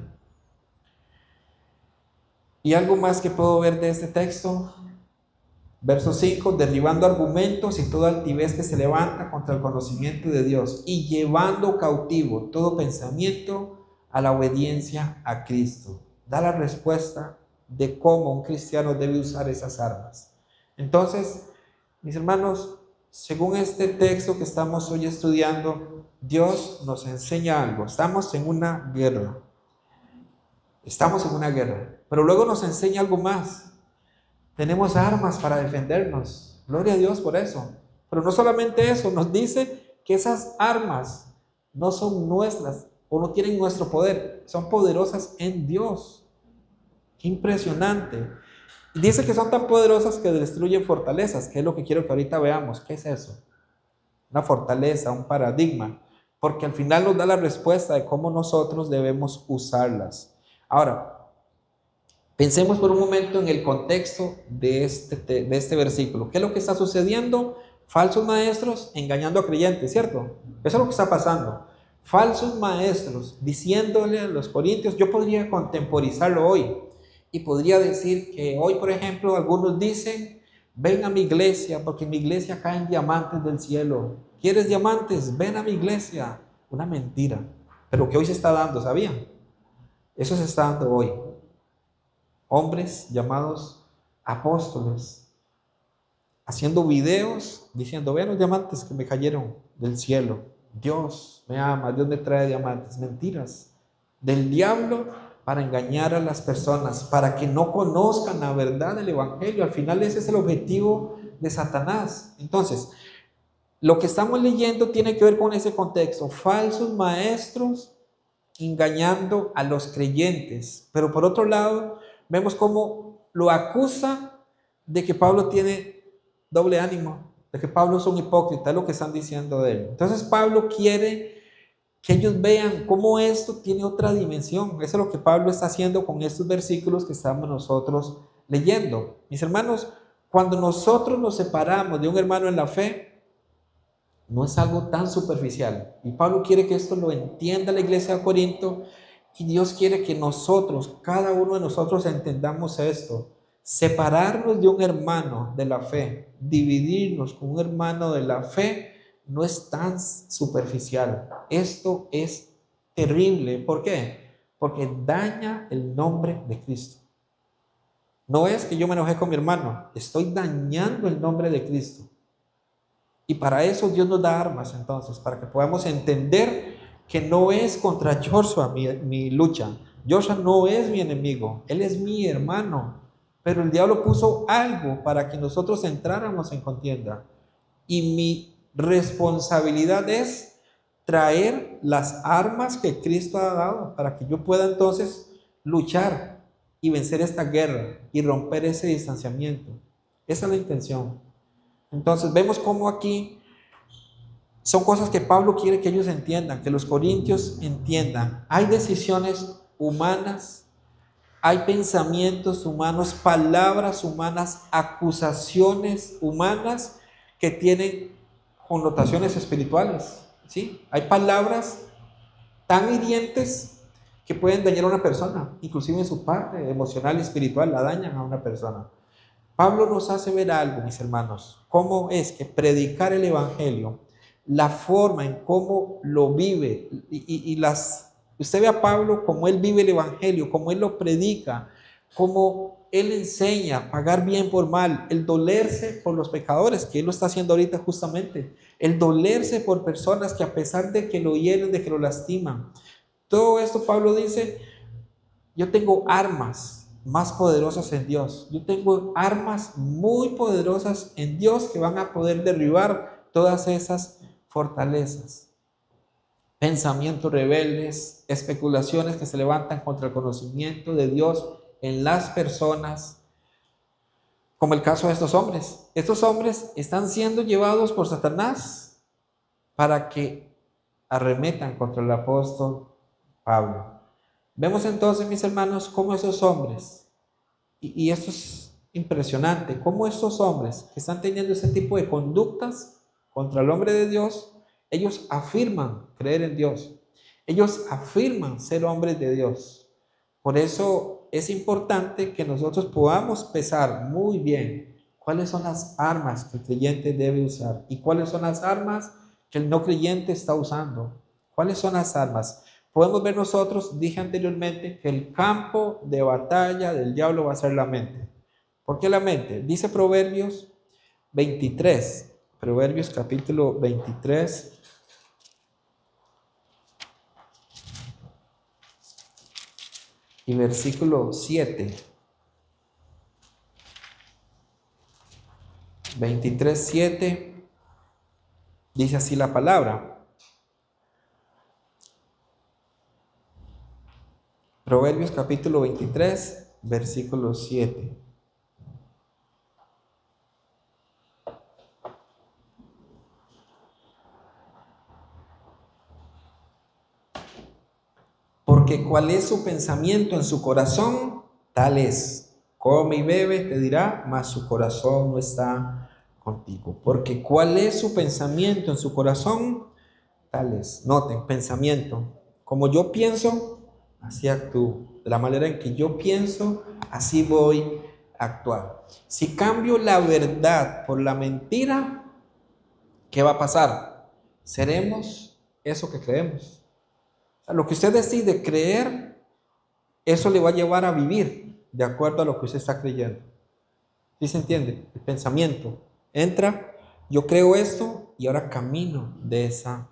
Y algo más que puedo ver de este texto. Verso 5, derribando argumentos y toda altivez que se levanta contra el conocimiento de Dios y llevando cautivo todo pensamiento a la obediencia a Cristo. Da la respuesta de cómo un cristiano debe usar esas armas. Entonces, mis hermanos, según este texto que estamos hoy estudiando, Dios nos enseña algo. Estamos en una guerra. Pero luego nos enseña algo más. Tenemos armas para defendernos. Gloria a Dios por eso. Pero no solamente eso, nos dice que esas armas no son nuestras o no tienen nuestro poder. Son poderosas en Dios. Qué impresionante. Y dice que son tan poderosas que destruyen fortalezas, que es lo que quiero que ahorita veamos. ¿Qué es eso? Una fortaleza, un paradigma. Porque al final nos da la respuesta de cómo nosotros debemos usarlas. Ahora, pensemos por un momento en el contexto de este versículo. ¿Qué es lo que está sucediendo? Falsos maestros engañando a creyentes, ¿cierto? Eso es lo que está pasando. Falsos maestros diciéndole a los corintios, yo podría contemporizarlo hoy y podría decir que hoy, por ejemplo, algunos dicen, ven a mi iglesia porque en mi iglesia caen diamantes del cielo. ¿Quieres diamantes? Ven a mi iglesia. Una mentira, pero que hoy se está dando, ¿sabían? Eso se está dando hoy. Hombres llamados apóstoles, haciendo videos, diciendo, vean los diamantes que me cayeron del cielo. Dios me ama, Dios me trae diamantes. Mentiras del diablo para engañar a las personas, para que no conozcan la verdad del evangelio. Al final ese es el objetivo de Satanás. Entonces, lo que estamos leyendo tiene que ver con ese contexto. Falsos maestros engañando a los creyentes. Pero por otro lado, vemos cómo lo acusa de que Pablo tiene doble ánimo, de que Pablo es un hipócrita, es lo que están diciendo de él. Entonces Pablo quiere que ellos vean cómo esto tiene otra dimensión. Eso es lo que Pablo está haciendo con estos versículos que estamos nosotros leyendo. Mis hermanos, cuando nosotros nos separamos de un hermano en la fe, no es algo tan superficial. Y Pablo quiere que esto lo entienda la iglesia de Corinto. Y Dios quiere que nosotros, cada uno de nosotros, entendamos esto. Separarnos de un hermano de la fe, dividirnos con un hermano de la fe, no es tan superficial. Esto es terrible. ¿Por qué? Porque daña el nombre de Cristo. No es que yo me enojé con mi hermano, estoy dañando el nombre de Cristo. Y para eso Dios nos da armas, entonces, para que podamos entender que no es contra Joshua mi lucha. Joshua no es mi enemigo, él es mi hermano. Pero el diablo puso algo para que nosotros entráramos en contienda. Y mi responsabilidad es traer las armas que Cristo ha dado para que yo pueda entonces luchar. y vencer esta guerra y romper ese distanciamiento. Esa es la intención. Entonces vemos cómo aquí son cosas que Pablo quiere que ellos entiendan, que los corintios entiendan. Hay decisiones humanas, hay pensamientos humanos, palabras humanas, acusaciones humanas que tienen connotaciones espirituales, ¿sí? Hay palabras tan hirientes que pueden dañar a una persona, inclusive en su parte emocional y espiritual la dañan a una persona. Pablo nos hace ver algo, mis hermanos, cómo es que predicar el evangelio, la forma en cómo lo vive usted ve a Pablo como él vive el evangelio, como él lo predica, como él enseña a pagar bien por mal, el dolerse por los pecadores, que él lo está haciendo ahorita justamente, el dolerse por personas que a pesar de que lo hieren, de que lo lastiman. Todo esto Pablo dice, yo tengo armas más poderosas en Dios. Yo tengo armas muy poderosas en Dios que van a poder derribar todas esas fortalezas. Pensamientos rebeldes, especulaciones que se levantan contra el conocimiento de Dios en las personas, como el caso de estos hombres. Estos hombres están siendo llevados por Satanás para que arremetan contra el apóstol Pablo. Vemos entonces, mis hermanos, cómo esos hombres, y esto es impresionante, cómo estos hombres que están teniendo ese tipo de conductas contra el hombre de Dios, ellos afirman creer en Dios, ellos afirman ser hombres de Dios. Por eso es importante que nosotros podamos pesar muy bien cuáles son las armas que el creyente debe usar y cuáles son las armas que el no creyente está usando. ¿Cuáles son las armas? Podemos ver nosotros, dije anteriormente, que el campo de batalla del diablo va a ser la mente. ¿Por qué la mente? Dice Proverbios 23, Proverbios capítulo 23, y versículo 7. 23:7 dice así la palabra. Proverbios capítulo 23, versículo 7. Porque cuál es su pensamiento en su corazón, tal es. Come y bebe, te dirá, mas su corazón no está contigo. Porque cuál es su pensamiento en su corazón, tal es. Noten, pensamiento. Como yo pienso, así actúo. De la manera en que yo pienso, así voy a actuar. Si cambio la verdad por la mentira, ¿qué va a pasar? Seremos eso que creemos. Lo que usted decide creer, eso le va a llevar a vivir de acuerdo a lo que usted está creyendo. ¿Sí se entiende? El pensamiento entra, yo creo esto y ahora camino de esa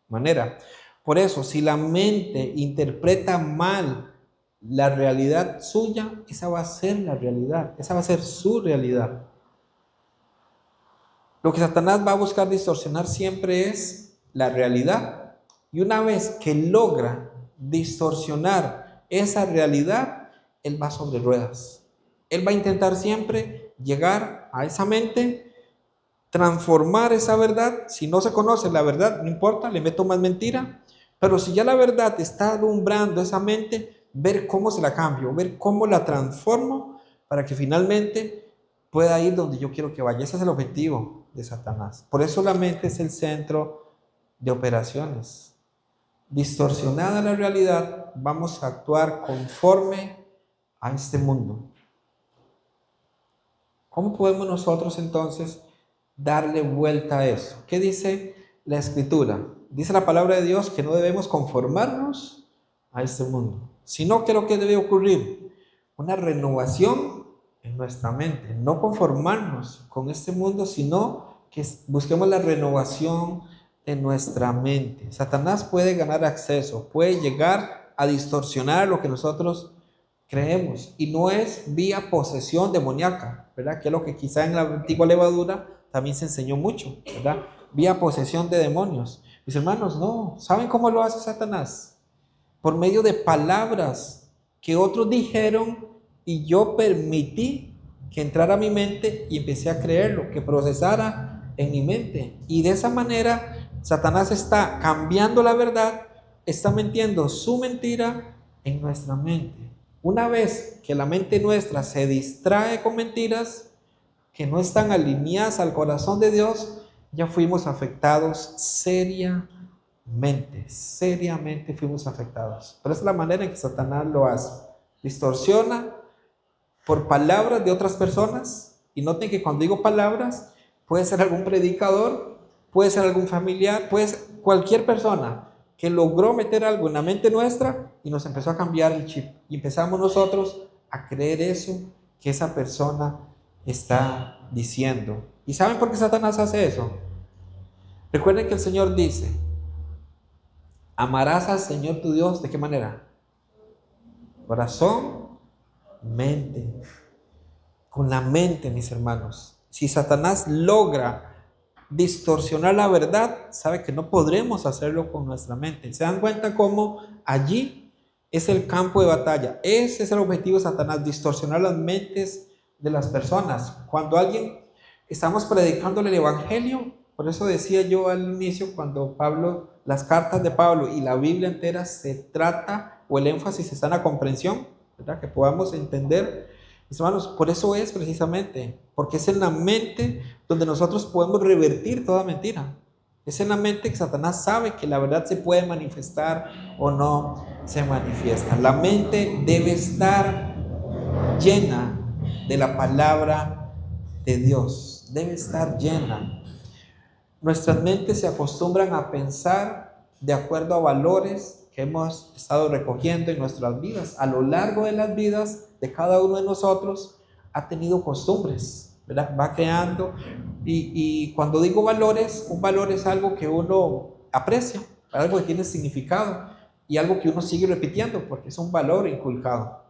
manera. Por eso, si la mente interpreta mal la realidad suya, esa va a ser la realidad, esa va a ser su realidad. Lo que Satanás va a buscar distorsionar siempre es la realidad. Y una vez que logra distorsionar esa realidad, él va sobre ruedas. Él va a intentar siempre llegar a esa mente, transformar esa verdad. Si no se conoce la verdad, no importa, le meto más mentira. Pero si ya la verdad está alumbrando esa mente, ver cómo se la cambio, ver cómo la transformo para que finalmente pueda ir donde yo quiero que vaya. Ese es el objetivo de Satanás. Por eso la mente es el centro de operaciones. Distorsionada la realidad, vamos a actuar conforme a este mundo. ¿Cómo podemos nosotros entonces darle vuelta a eso? ¿Qué dice la Escritura? Dice la palabra de Dios que no debemos conformarnos a este mundo, sino que lo que debe ocurrir, una renovación en nuestra mente, no conformarnos con este mundo, sino que busquemos la renovación en nuestra mente. Satanás puede ganar acceso, puede llegar a distorsionar lo que nosotros creemos, y no es vía posesión demoníaca, ¿verdad? Que es lo que quizá en la antigua levadura también se enseñó mucho, ¿verdad? Vía posesión de demonios. Mis hermanos, no. ¿Saben cómo lo hace Satanás? Por medio de palabras que otros dijeron y yo permití que entrara a mi mente y empecé a creerlo, que procesara en mi mente. Y de esa manera Satanás está cambiando la verdad, está metiendo su mentira en nuestra mente. Una vez que la mente nuestra se distrae con mentiras que no están alineadas al corazón de Dios, ya fuimos afectados seriamente fuimos afectados. Pero esa es la manera en que Satanás lo hace. Distorsiona por palabras de otras personas, y noten que cuando digo palabras, puede ser algún predicador, puede ser algún familiar, puede ser cualquier persona que logró meter algo en la mente nuestra y nos empezó a cambiar el chip, y empezamos nosotros a creer eso que esa persona está diciendo. ¿Y saben por qué Satanás hace eso? Recuerden que el Señor dice: amarás al Señor tu Dios, ¿de qué manera? Corazón, mente. Con la mente, mis hermanos. Si Satanás logra distorsionar la verdad, sabe que no podremos hacerlo con nuestra mente. ¿Se dan cuenta cómo allí es el campo de batalla? Ese es el objetivo de Satanás, distorsionar las mentes de las personas. Cuando estamos predicándole el evangelio, por eso decía yo al inicio, cuando las cartas de Pablo y la Biblia entera se trata, o el énfasis está en la comprensión, ¿verdad? Que podamos entender. Mis hermanos, por eso es precisamente, porque es en la mente donde nosotros podemos revertir toda mentira. Es en la mente que Satanás sabe que la verdad se puede manifestar o no se manifiesta. La mente debe estar llena de la palabra de Dios, debe estar llena. Nuestras mentes se acostumbran a pensar de acuerdo a valores que hemos estado recogiendo en nuestras vidas. A lo largo de las vidas de cada uno de nosotros ha tenido costumbres, ¿verdad? Va creando, y cuando digo valores, un valor es algo que uno aprecia, algo que tiene significado y algo que uno sigue repitiendo porque es un valor inculcado.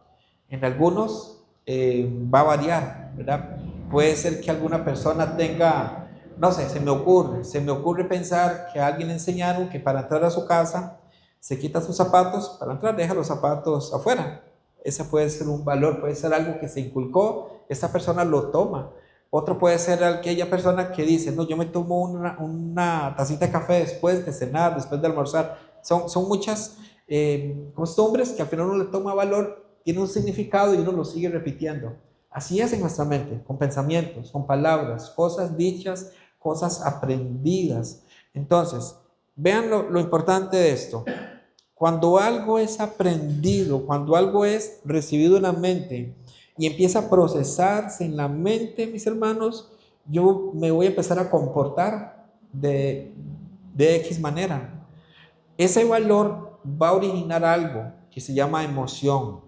En algunos va a variar, ¿verdad? Puede ser que alguna persona tenga, no sé, se me ocurre pensar que a alguien le enseñaron que para entrar a su casa se quita sus zapatos, para entrar deja los zapatos afuera. Ese puede ser un valor, puede ser algo que se inculcó, esa persona lo toma. Otro puede ser aquella persona que dice: no, yo me tomo una tacita de café después de cenar, después de almorzar. Son muchas costumbres que al final uno le toma valor, tiene un significado y uno lo sigue repitiendo. Así es en nuestra mente, con pensamientos, con palabras, cosas dichas, cosas aprendidas. Entonces, vean lo importante de esto. Cuando algo es aprendido, cuando algo es recibido en la mente y empieza a procesarse en la mente, mis hermanos, yo me voy a empezar a comportar de X manera. Ese valor va a originar algo que se llama emoción.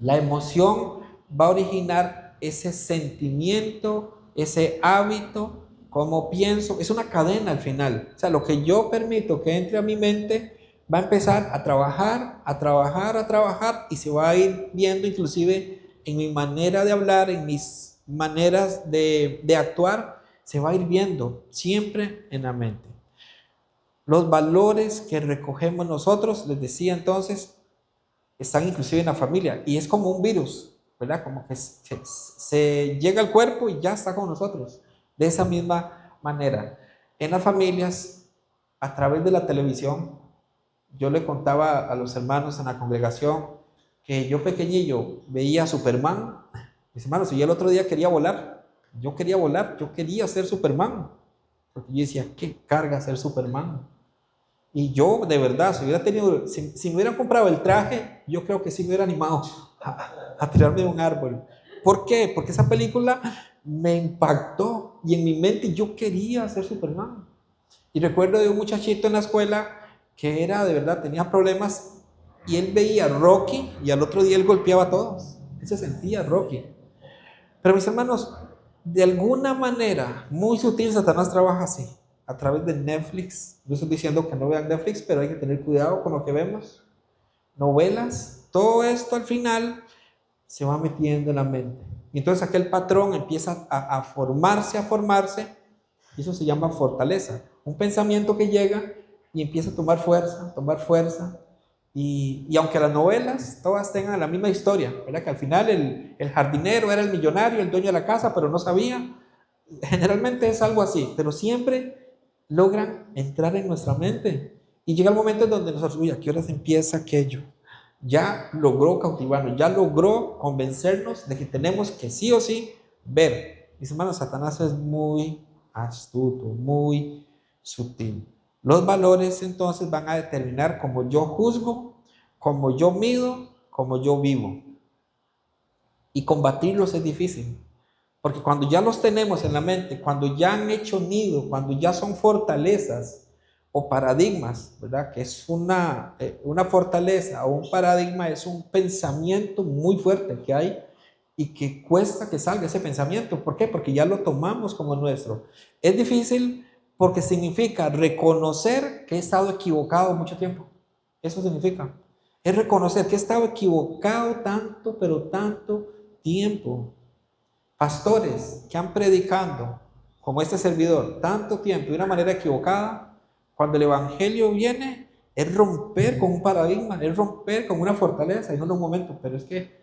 La emoción va a originar ese sentimiento, ese hábito, cómo pienso. Es una cadena al final. O sea, lo que yo permito que entre a mi mente va a empezar a trabajar, y se va a ir viendo inclusive en mi manera de hablar, en mis maneras de actuar, se va a ir viendo siempre en la mente. Los valores que recogemos nosotros, les decía entonces, están inclusive en la familia, y es como un virus, ¿verdad? Como que se llega al cuerpo y ya está con nosotros. De esa misma manera, en las familias, a través de la televisión, yo le contaba a los hermanos en la congregación que yo pequeñillo veía a Superman. Mis hermanos, y yo el otro día quería volar, yo quería ser Superman, porque yo decía: qué carga ser Superman. Y yo, de verdad, si me hubieran comprado el traje, yo creo que sí me hubiera animado a tirarme de un árbol. ¿Por qué? Porque esa película me impactó y en mi mente yo quería ser Superman. Y recuerdo de un muchachito en la escuela que era, de verdad, tenía problemas, y él veía Rocky y al otro día él golpeaba a todos. Él se sentía Rocky. Pero mis hermanos, de alguna manera muy sutil, Satanás trabaja así, a través de Netflix. No estoy diciendo que no vean Netflix, pero hay que tener cuidado con lo que vemos. Novelas, todo esto al final se va metiendo en la mente. Y entonces aquel patrón empieza a formarse, y eso se llama fortaleza. Un pensamiento que llega y empieza a tomar fuerza, Y aunque las novelas todas tengan la misma historia, ¿verdad? Que al final el jardinero era el millonario, el dueño de la casa, pero no sabía. Generalmente es algo así, pero siempre logran entrar en nuestra mente. Y llega el momento en donde nosotros, uy, ¿a qué horas empieza aquello? Ya logró cautivarnos, ya logró convencernos de que tenemos que sí o sí ver. Mis hermanos, Satanás es muy astuto, muy sutil. Los valores entonces van a determinar cómo yo juzgo, cómo yo mido, cómo yo vivo. Y combatirlos es difícil, porque cuando ya los tenemos en la mente, cuando ya han hecho nido, cuando ya son fortalezas o paradigmas, ¿verdad? Que es una fortaleza o un paradigma, es un pensamiento muy fuerte que hay y que cuesta que salga ese pensamiento. ¿Por qué? Porque ya lo tomamos como nuestro. Es difícil porque significa reconocer que he estado equivocado mucho tiempo. Eso significa. Es reconocer que he estado equivocado tanto, pero tanto tiempo. Pastores que han predicado, como este servidor, tanto tiempo de una manera equivocada, cuando el evangelio viene, es romper con un paradigma, es romper con una fortaleza. Y no en un momento, pero es que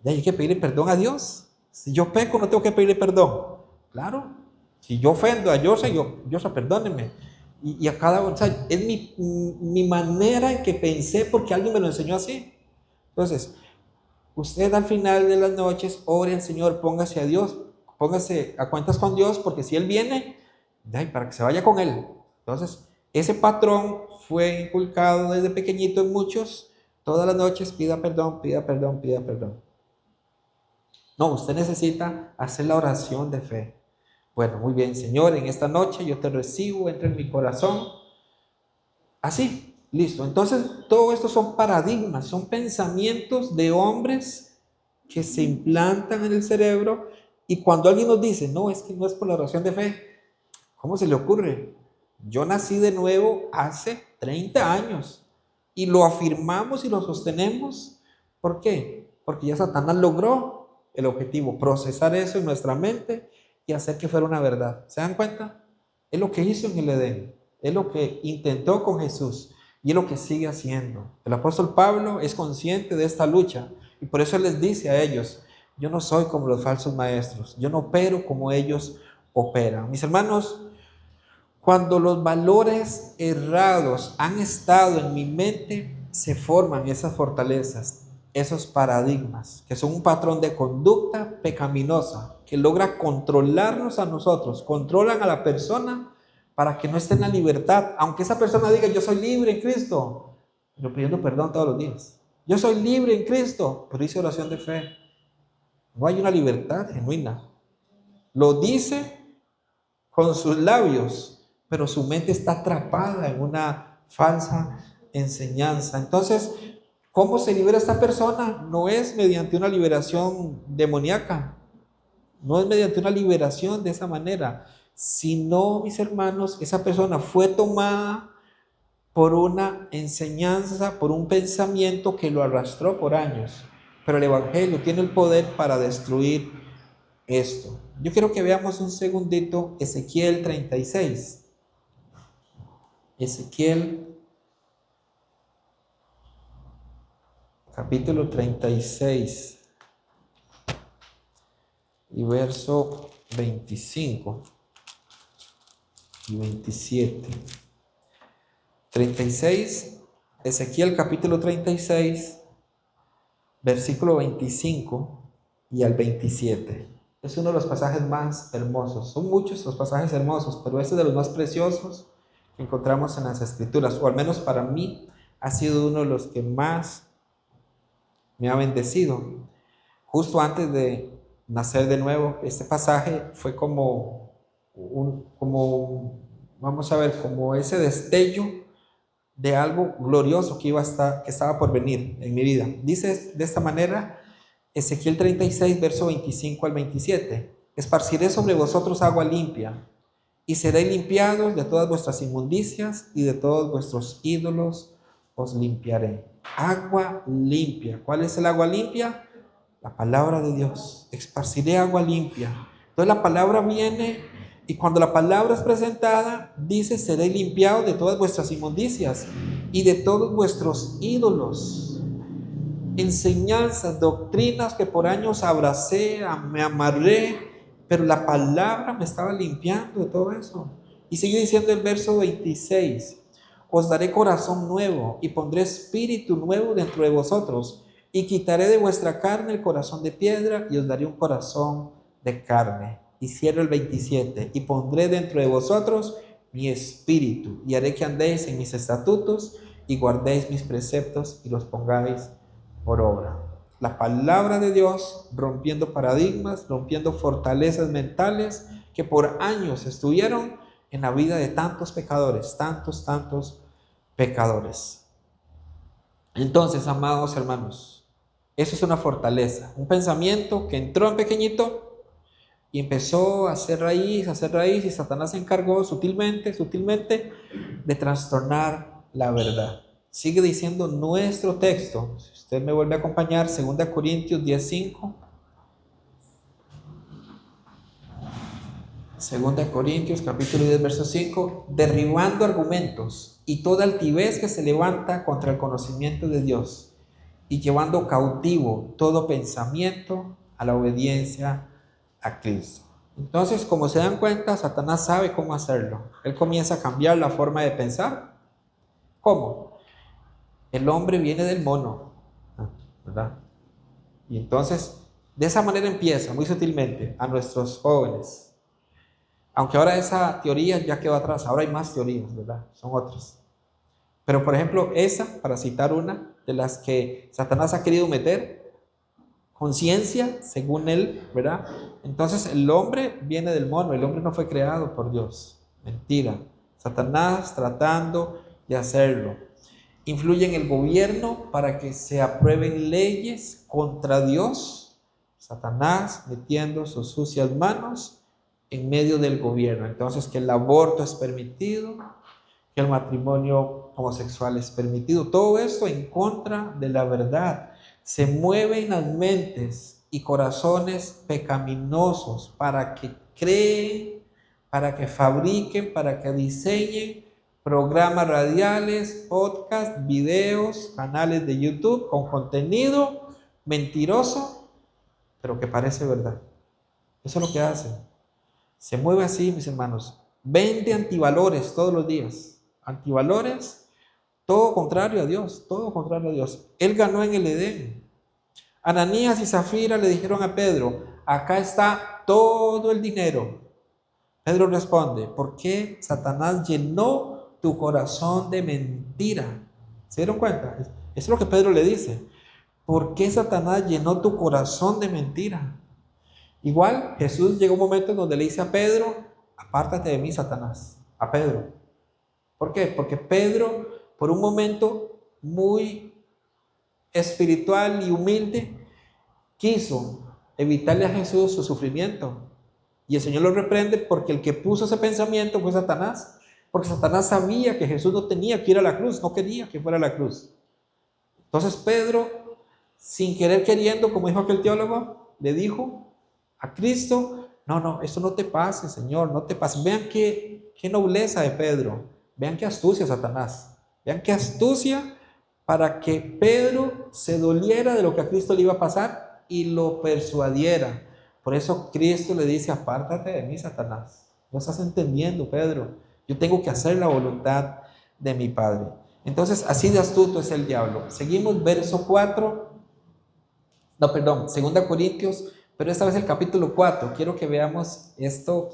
ya hay que pedirle perdón a Dios. Si yo peco, no tengo que pedirle perdón. Claro, si yo ofendo a Yosa, Yosa, perdóneme. Y a cada uno, o sea, es mi manera en que pensé porque alguien me lo enseñó así. Entonces, usted al final de las noches ore al Señor, póngase a Dios, póngase a cuentas con Dios, porque si Él viene, para que se vaya con Él. Entonces, ese patrón fue inculcado desde pequeñito en muchos. Todas las noches pida perdón, pida perdón, pida perdón. No, usted necesita hacer la oración de fe. Bueno, muy bien, Señor, en esta noche yo te recibo, entra en mi corazón. Así, listo. Entonces, todo esto son paradigmas, son pensamientos de hombres que se implantan en el cerebro. Y cuando alguien nos dice, no, es que no es por la oración de fe, ¿cómo se le ocurre? Yo nací de nuevo hace 30 años y lo afirmamos y lo sostenemos. ¿Por qué? Porque ya Satanás logró el objetivo, procesar eso en nuestra mente y hacer que fuera una verdad. ¿Se dan cuenta? Es lo que hizo en el Edén, es lo que intentó con Jesús y es lo que sigue haciendo. El apóstol Pablo es consciente de esta lucha y por eso él les dice a ellos, yo no soy como los falsos maestros, yo no opero como ellos operan. Mis hermanos, cuando los valores errados han estado en mi mente, se forman esas fortalezas, esos paradigmas, que son un patrón de conducta pecaminosa, que logra controlarnos a nosotros, controlan a la persona para que no esté en la libertad, aunque esa persona diga, yo soy libre en Cristo, pero pidiendo perdón todos los días. Yo soy libre en Cristo, pero hice oración de fe. No hay una libertad genuina. Lo dice con sus labios, pero su mente está atrapada en una falsa enseñanza. Entonces, ¿cómo se libera esta persona? No es mediante una liberación demoníaca, no es mediante una liberación de esa manera, sino, mis hermanos, esa persona fue tomada por una enseñanza, por un pensamiento que lo arrastró por años. Pero el Evangelio tiene el poder para destruir esto. Yo quiero que veamos un segundito Ezequiel 36. Ezequiel capítulo 36 y verso 25 y 27. 36, Ezequiel capítulo 36, versículo 25 y al 27. Es uno de los pasajes más hermosos. Son muchos los pasajes hermosos, pero este es de los más preciosos que encontramos en las Escrituras, o al menos para mí ha sido uno de los que más me ha bendecido. Justo antes de nacer de nuevo, este pasaje fue como vamos a ver, como ese destello de algo glorioso que estaba por venir en mi vida. Dice de esta manera Ezequiel 36, verso 25 al 27. Esparciré sobre vosotros agua limpia, y seréis limpiados de todas vuestras inmundicias, y de todos vuestros ídolos os limpiaré. Agua limpia. ¿Cuál es el agua limpia? La palabra de Dios. Esparciré agua limpia. Entonces la palabra viene, y cuando la palabra es presentada, dice, seréis limpiados de todas vuestras inmundicias. y de todos vuestros ídolos, enseñanzas, doctrinas que por años abracé, me amarré, pero la palabra me estaba limpiando de todo eso. Y sigue diciendo el verso 26, os daré corazón nuevo y pondré espíritu nuevo dentro de vosotros, y quitaré de vuestra carne el corazón de piedra y os daré un corazón de carne. Y cierro el 27, y pondré dentro de vosotros mi espíritu, y haré que andéis en mis estatutos y guardéis mis preceptos y los pongáis por obra. La palabra de Dios rompiendo paradigmas, rompiendo fortalezas mentales que por años estuvieron en la vida de tantos pecadores, tantos pecadores. Entonces, amados hermanos, eso es una fortaleza, un pensamiento que entró en pequeñito y empezó a hacer raíz, y Satanás se encargó sutilmente de trastornar la verdad. Sigue diciendo nuestro texto, si usted me vuelve a acompañar, 2 Corintios 10:5. 2 Corintios capítulo 10 verso 5, derribando argumentos y toda altivez que se levanta contra el conocimiento de Dios y llevando cautivo todo pensamiento a la obediencia a Cristo. Entonces, como se dan cuenta, Satanás sabe cómo hacerlo. Él comienza a cambiar la forma de pensar. ¿Cómo? El hombre viene del mono, ¿verdad? Y entonces, de esa manera empieza, muy sutilmente, a nuestros jóvenes. Aunque ahora esa teoría ya quedó atrás, ahora hay más teorías, ¿verdad? Son otras. Pero, por ejemplo, esa, para citar una, de las que Satanás ha querido meter, conciencia, según él, ¿verdad? Entonces, el hombre viene del mono, el hombre no fue creado por Dios. Mentira. Satanás tratando de hacerlo. Influye en el gobierno para que se aprueben leyes contra Dios. Satanás metiendo sus sucias manos en medio del gobierno. Entonces, que el aborto es permitido, que el matrimonio homosexual es permitido. Todo esto en contra de la verdad. Se mueven las mentes y corazones pecaminosos para que creen, para que fabriquen, para que diseñen programas radiales, podcasts, videos, canales de YouTube con contenido mentiroso, pero que parece verdad. Eso es lo que hacen. Se mueve así, mis hermanos. Vende antivalores todos los días. Antivalores, todo contrario a Dios, todo contrario a Dios. Él ganó en el Edén. Ananías y Zafira le dijeron a Pedro, acá está todo el dinero. Pedro responde, ¿por qué Satanás llenó tu corazón de mentira? ¿Se dieron cuenta? Eso es lo que Pedro le dice. ¿Por qué Satanás llenó tu corazón de mentira? Igual Jesús llegó un momento en donde le dice a Pedro, apártate de mí, Satanás, a Pedro. ¿Por qué? Porque Pedro, por un momento muy espiritual y humilde, quiso evitarle a Jesús su sufrimiento. Y el Señor lo reprende porque el que puso ese pensamiento fue Satanás. Porque Satanás sabía que Jesús no tenía que ir a la cruz, no quería que fuera a la cruz. Entonces Pedro, sin querer queriendo, como dijo aquel teólogo, le dijo a Cristo, no, esto no te pase, Señor, no te pase. Vean qué nobleza de Pedro, vean qué astucia Satanás, vean qué astucia para que Pedro se doliera de lo que a Cristo le iba a pasar y lo persuadiera. Por eso Cristo le dice, apártate de mí, Satanás. No estás entendiendo, Pedro. Yo tengo que hacer la voluntad de mi Padre. Entonces, así de astuto es el diablo. Seguimos, verso 4. No, perdón, 2 Corintios, pero esta vez el capítulo 4. Quiero que veamos esto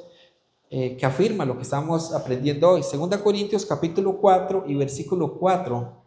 que afirma lo que estamos aprendiendo hoy. 2 Corintios, capítulo 4 y versículo 4.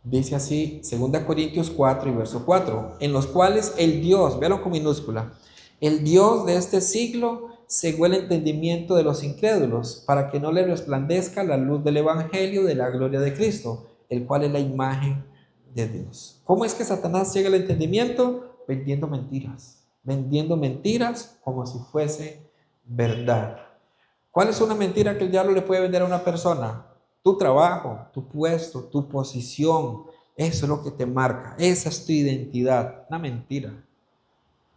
Dice así, 2 Corintios 4 y verso 4, en los cuales el Dios, véalo con minúscula, el Dios de este siglo cegó el entendimiento de los incrédulos, para que no le resplandezca la luz del evangelio de la gloria de Cristo, el cual es la imagen de Dios. ¿Cómo es que Satanás ciega el entendimiento? Vendiendo mentiras como si fuese verdad. ¿Cuál es una mentira que el diablo le puede vender a una persona? Tu trabajo, tu puesto, tu posición, eso es lo que te marca, esa es tu identidad, una mentira.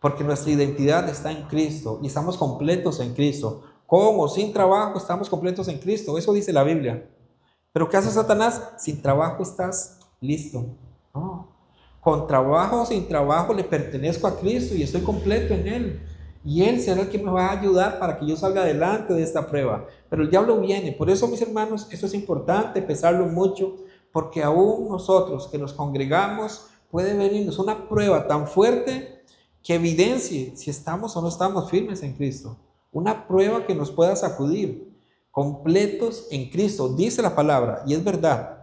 porque nuestra identidad está en Cristo y estamos completos en Cristo. ¿Cómo? Sin trabajo estamos completos en Cristo, eso dice la Biblia. ¿Pero qué hace Satanás? Sin trabajo estás listo. No. Con trabajo o sin trabajo le pertenezco a Cristo y estoy completo en Él. Y Él será el que me va a ayudar para que yo salga adelante de esta prueba. Pero el diablo viene. Por eso, mis hermanos, esto es importante pensarlo mucho, porque aún nosotros que nos congregamos puede venirnos una prueba tan fuerte que evidencie si estamos o no estamos firmes en Cristo. Una prueba que nos pueda sacudir. Completos en Cristo, dice la palabra, y es verdad.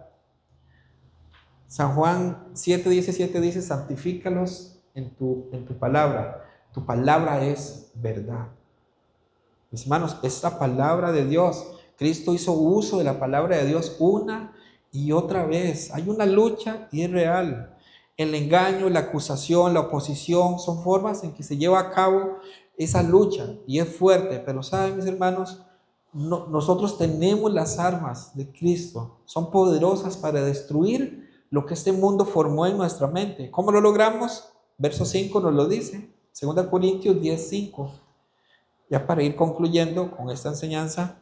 San Juan 7:17 dice: santifícalos en tu palabra. Tu palabra es verdad. Mis hermanos, es la palabra de Dios. Cristo hizo uso de la palabra de Dios una y otra vez. Hay una lucha y es real. El engaño, la acusación, la oposición son formas en que se lleva a cabo esa lucha y es fuerte. Pero saben, mis hermanos, nosotros tenemos las armas de Cristo. Son poderosas para destruir lo que este mundo formó en nuestra mente. ¿Cómo lo logramos? Verso 5 nos lo dice. 2 Corintios 10:5. Ya para ir concluyendo con esta enseñanza,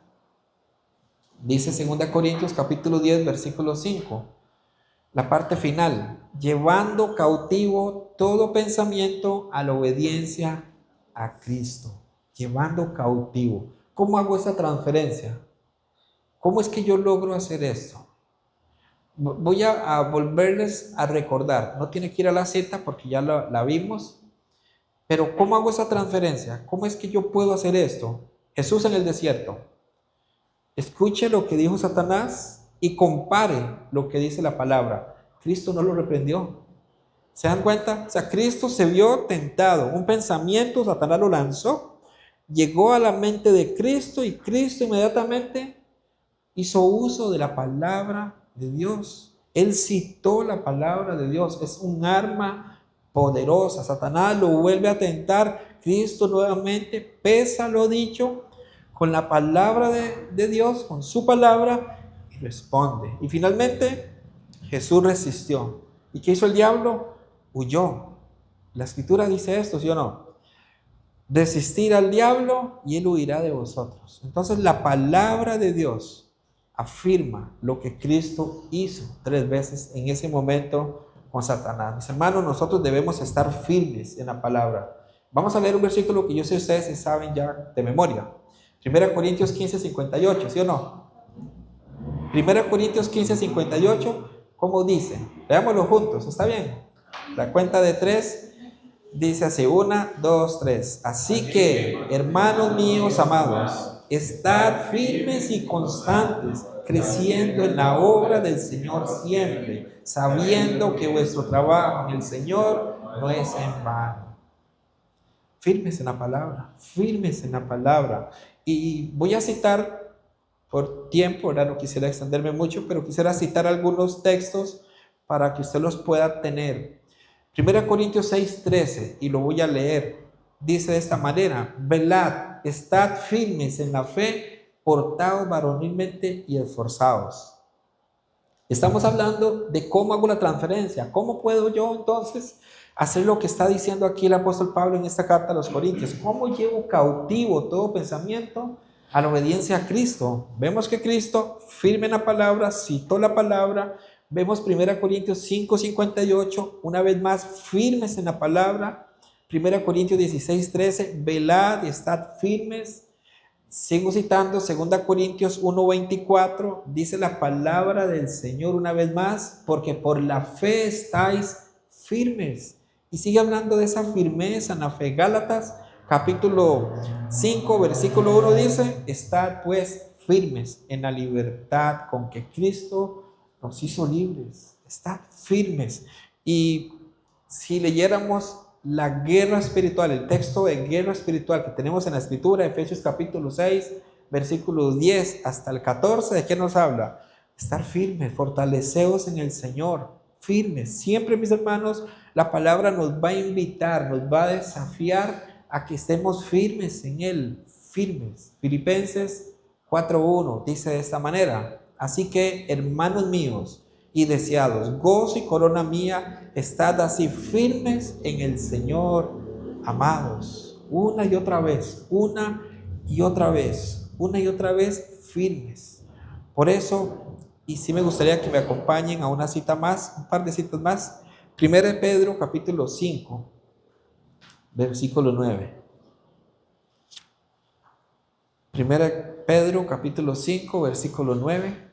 dice 2 Corintios capítulo 10, versículo 5. La parte final: llevando cautivo todo pensamiento a la obediencia a Cristo. Llevando cautivo. ¿Cómo hago esa transferencia? ¿Cómo es que yo logro hacer esto? Voy a volverles a recordar. No tiene que ir a la cita porque ya la vimos. Pero ¿cómo hago esa transferencia? ¿Cómo es que yo puedo hacer esto? Jesús en el desierto. Escuche lo que dijo Satanás y compare lo que dice la palabra. Cristo no lo reprendió. ¿Se dan cuenta? O sea, Cristo se vio tentado. Un pensamiento, Satanás lo lanzó. Llegó a la mente de Cristo y Cristo inmediatamente hizo uso de la palabra de Dios. Él citó la palabra de Dios. Es un arma poderosa. Satanás lo vuelve a tentar. Cristo nuevamente pesa lo dicho con la palabra de Dios, con su palabra, y responde. Y finalmente Jesús resistió. ¿Y qué hizo el diablo? Huyó. La escritura dice esto, ¿sí o no? Resistir al diablo y él huirá de vosotros. Entonces la palabra de Dios afirma lo que Cristo hizo 3 veces en ese momento con Satanás. Mis hermanos, nosotros debemos estar firmes en la palabra. Vamos a leer un versículo que yo sé que ustedes saben ya de memoria. 1 Corintios 15:58, ¿sí o no? 1 Corintios 15:58, ¿cómo dice? Veámoslo juntos, ¿está bien? La cuenta de 3 dice así: 1, 2, 3. Así que, hermanos míos amados, estad firmes y constantes, creciendo en la obra del Señor siempre, sabiendo que vuestro trabajo en el Señor no es en vano. Firmes en la palabra, firmes en la palabra. Y voy a citar, por tiempo, ahora no quisiera extenderme mucho, pero quisiera citar algunos textos para que usted los pueda tener. 1 Corintios 6:13, y lo voy a leer, dice de esta manera: velad, estad firmes en la fe, portaos varonilmente y esforzados. Estamos hablando de cómo hago la transferencia. ¿Cómo puedo yo entonces hacer lo que está diciendo aquí el apóstol Pablo en esta carta a los Corintios? ¿Cómo llevo cautivo todo pensamiento a la obediencia a Cristo? Vemos que Cristo, firme en la palabra, citó la palabra. Vemos 1 Corintios 5:58, una vez más firmes en la palabra. 1 Corintios 16:13, velad y estad firmes. Sigo citando 2 Corintios 1:24, dice la palabra del Señor una vez más: porque por la fe estáis firmes. Y sigue hablando de esa firmeza en la fe. Gálatas capítulo 5, versículo 1 dice: estad pues firmes en la libertad con que Cristo nos hizo libres. Estad firmes. Y si leyéramos la guerra espiritual, el texto de guerra espiritual que tenemos en la escritura, Efesios capítulo 6, versículos 10 hasta el 14, ¿de qué nos habla? Estar firmes, fortaleceos en el Señor, firmes. Siempre, mis hermanos, la palabra nos va a invitar, nos va a desafiar a que estemos firmes en Él, firmes. Filipenses 4:1 dice de esta manera: así que, hermanos míos y deseados, gozo y corona mía, estad así firmes en el Señor. amados, una y otra vez, una y otra vez, una y otra vez, firmes. Por eso, y sí me gustaría que me acompañen a una cita más, un par de citas más. Primera de Pedro, capítulo 5, versículo 9. Primera de Pedro, capítulo 5, versículo 9.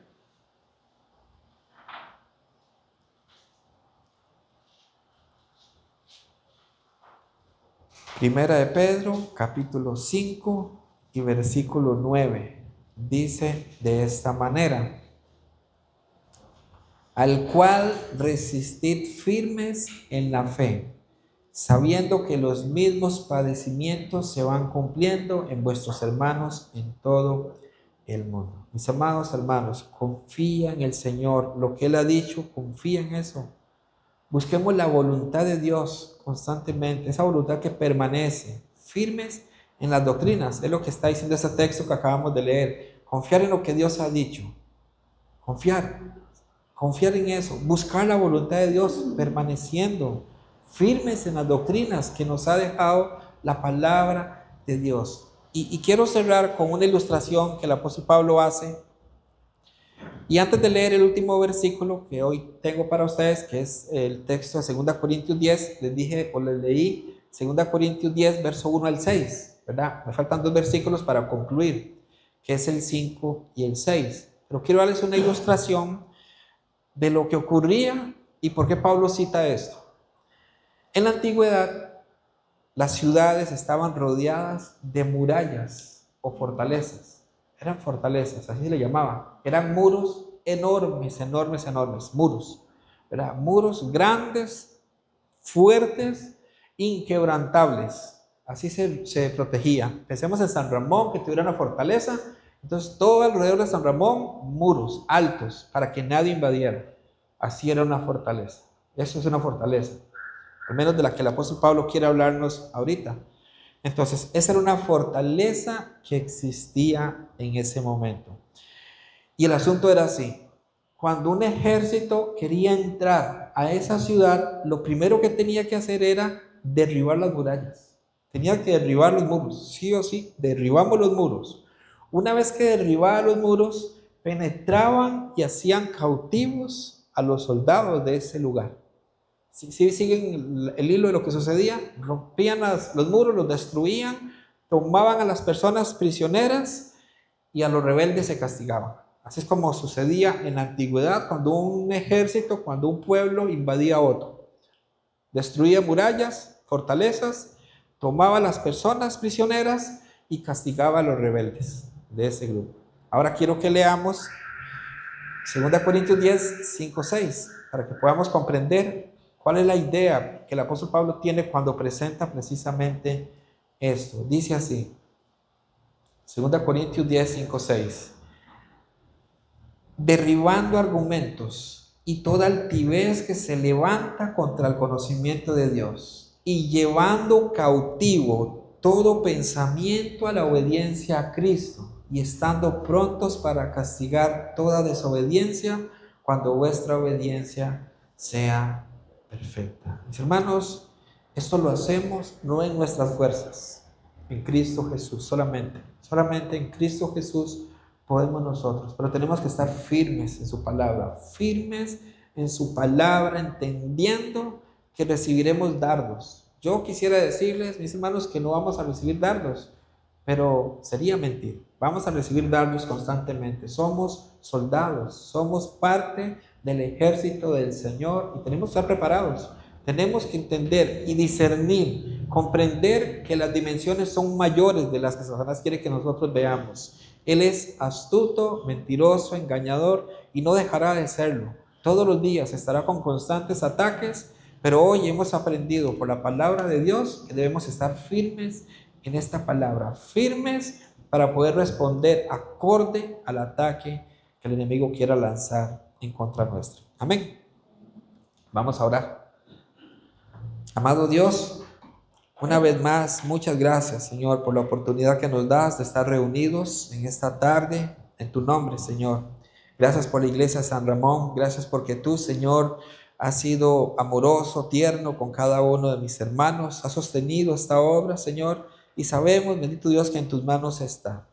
Primera de Pedro, capítulo 5 y versículo 9. Dice de esta manera: al cual resistid firmes en la fe, sabiendo que los mismos padecimientos se van cumpliendo en vuestros hermanos en todo el mundo. Mis amados hermanos, confía en el Señor, lo que Él ha dicho, confía en eso. Busquemos la voluntad de Dios constantemente, esa voluntad que permanece, firmes en las doctrinas. Es lo que está diciendo ese texto que acabamos de leer. Confiar en lo que Dios ha dicho. Confiar en eso. Buscar la voluntad de Dios permaneciendo firmes en las doctrinas que nos ha dejado la palabra de Dios. Y quiero cerrar con una ilustración que el apóstol Pablo hace. Y antes de leer el último versículo que hoy tengo para ustedes, que es el texto de 2 Corintios 10, les dije o les leí 2 Corintios 10, verso 1 al 6, ¿verdad? Me faltan 2 versículos para concluir, que es el 5 y el 6. Pero quiero darles una ilustración de lo que ocurría y por qué Pablo cita esto. En la antigüedad, las ciudades estaban rodeadas de murallas o fortalezas. Eran fortalezas, así se le llamaban. Eran muros enormes, muros. ¿Verdad? Muros grandes, fuertes, inquebrantables. Así se protegía. Pensemos en San Ramón, que tuviera una fortaleza. Entonces, todo alrededor de San Ramón, muros altos, para que nadie invadiera. Así era una fortaleza. Eso es una fortaleza. Al menos de la que el apóstol Pablo quiere hablarnos ahorita. Entonces, esa era una fortaleza que existía en ese momento. Y el asunto era así. Cuando un ejército quería entrar a esa ciudad, lo primero que tenía que hacer era derribar las murallas. Tenía que derribar los muros. Sí o sí, derribamos los muros. Una vez que derribaban los muros, penetraban y hacían cautivos a los soldados de ese lugar. Si siguen el hilo de lo que sucedía, rompían los muros, los destruían, tomaban a las personas prisioneras y a los rebeldes se castigaban. Así es como sucedía en la antigüedad cuando un ejército, cuando un pueblo invadía a otro. Destruía murallas, fortalezas, tomaba a las personas prisioneras y castigaba a los rebeldes de ese grupo. Ahora quiero que leamos 2 Corintios 10, 5, 6, para que podamos comprender cuál es la idea que el apóstol Pablo tiene cuando presenta precisamente esto. Dice así, 2 Corintios 10, 5, 6. Derribando argumentos y toda altivez que se levanta contra el conocimiento de Dios y llevando cautivo todo pensamiento a la obediencia a Cristo y estando prontos para castigar toda desobediencia cuando vuestra obediencia sea perfecta. Mis hermanos, esto lo hacemos no en nuestras fuerzas, en Cristo Jesús solamente en Cristo Jesús podemos nosotros, pero tenemos que estar firmes en su palabra, entendiendo que recibiremos dardos. Yo quisiera decirles, mis hermanos, que no vamos a recibir dardos, pero sería mentir. Vamos a recibir dardos constantemente. Somos soldados, somos parte del ejército del Señor y tenemos que estar preparados. Tenemos que entender y discernir, comprender que las dimensiones son mayores de las que Satanás quiere que nosotros veamos. Él es astuto, mentiroso, engañador y no dejará de serlo. Todos los días estará con constantes ataques, pero hoy hemos aprendido por la palabra de Dios que debemos estar firmes en esta palabra, firmes para poder responder acorde al ataque que el enemigo quiera lanzar en contra nuestra. Amén. Vamos a orar. Amado Dios, una vez más, muchas gracias, Señor, por la oportunidad que nos das de estar reunidos en esta tarde en tu nombre, Señor. Gracias por la iglesia de San Ramón, gracias porque tú, Señor, has sido amoroso, tierno con cada uno de mis hermanos, has sostenido esta obra, Señor, y sabemos, bendito Dios, que en tus manos está.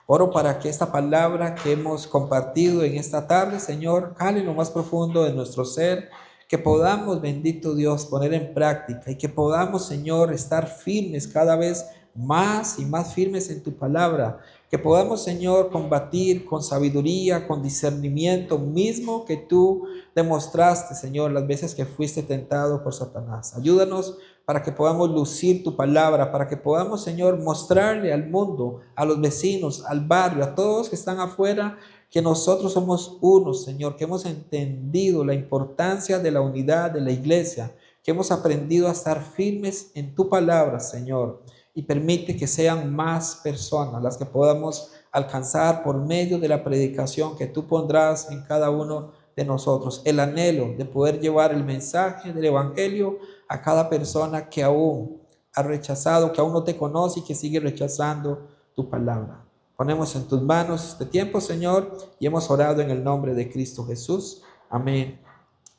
Oro para que esta palabra que hemos compartido en esta tarde, Señor, cale en lo más profundo de nuestro ser, que podamos, bendito Dios, poner en práctica y que podamos, Señor, estar firmes cada vez más y más firmes en tu palabra, que podamos, Señor, combatir con sabiduría, con discernimiento mismo que tú demostraste, Señor, las veces que fuiste tentado por Satanás. Ayúdanos para que podamos lucir tu palabra, para que podamos, Señor, mostrarle al mundo, a los vecinos, al barrio, a todos que están afuera, que nosotros somos uno, Señor, que hemos entendido la importancia de la unidad de la iglesia, que hemos aprendido a estar firmes en tu palabra, Señor, y permite que sean más personas las que podamos alcanzar por medio de la predicación que tú pondrás en cada uno de nosotros, el anhelo de poder llevar el mensaje del evangelio a cada persona que aún ha rechazado, que aún no te conoce y que sigue rechazando tu palabra. Ponemos en tus manos este tiempo, Señor, y hemos orado en el nombre de Cristo Jesús. Amén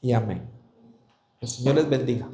y amén. El Señor les bendiga.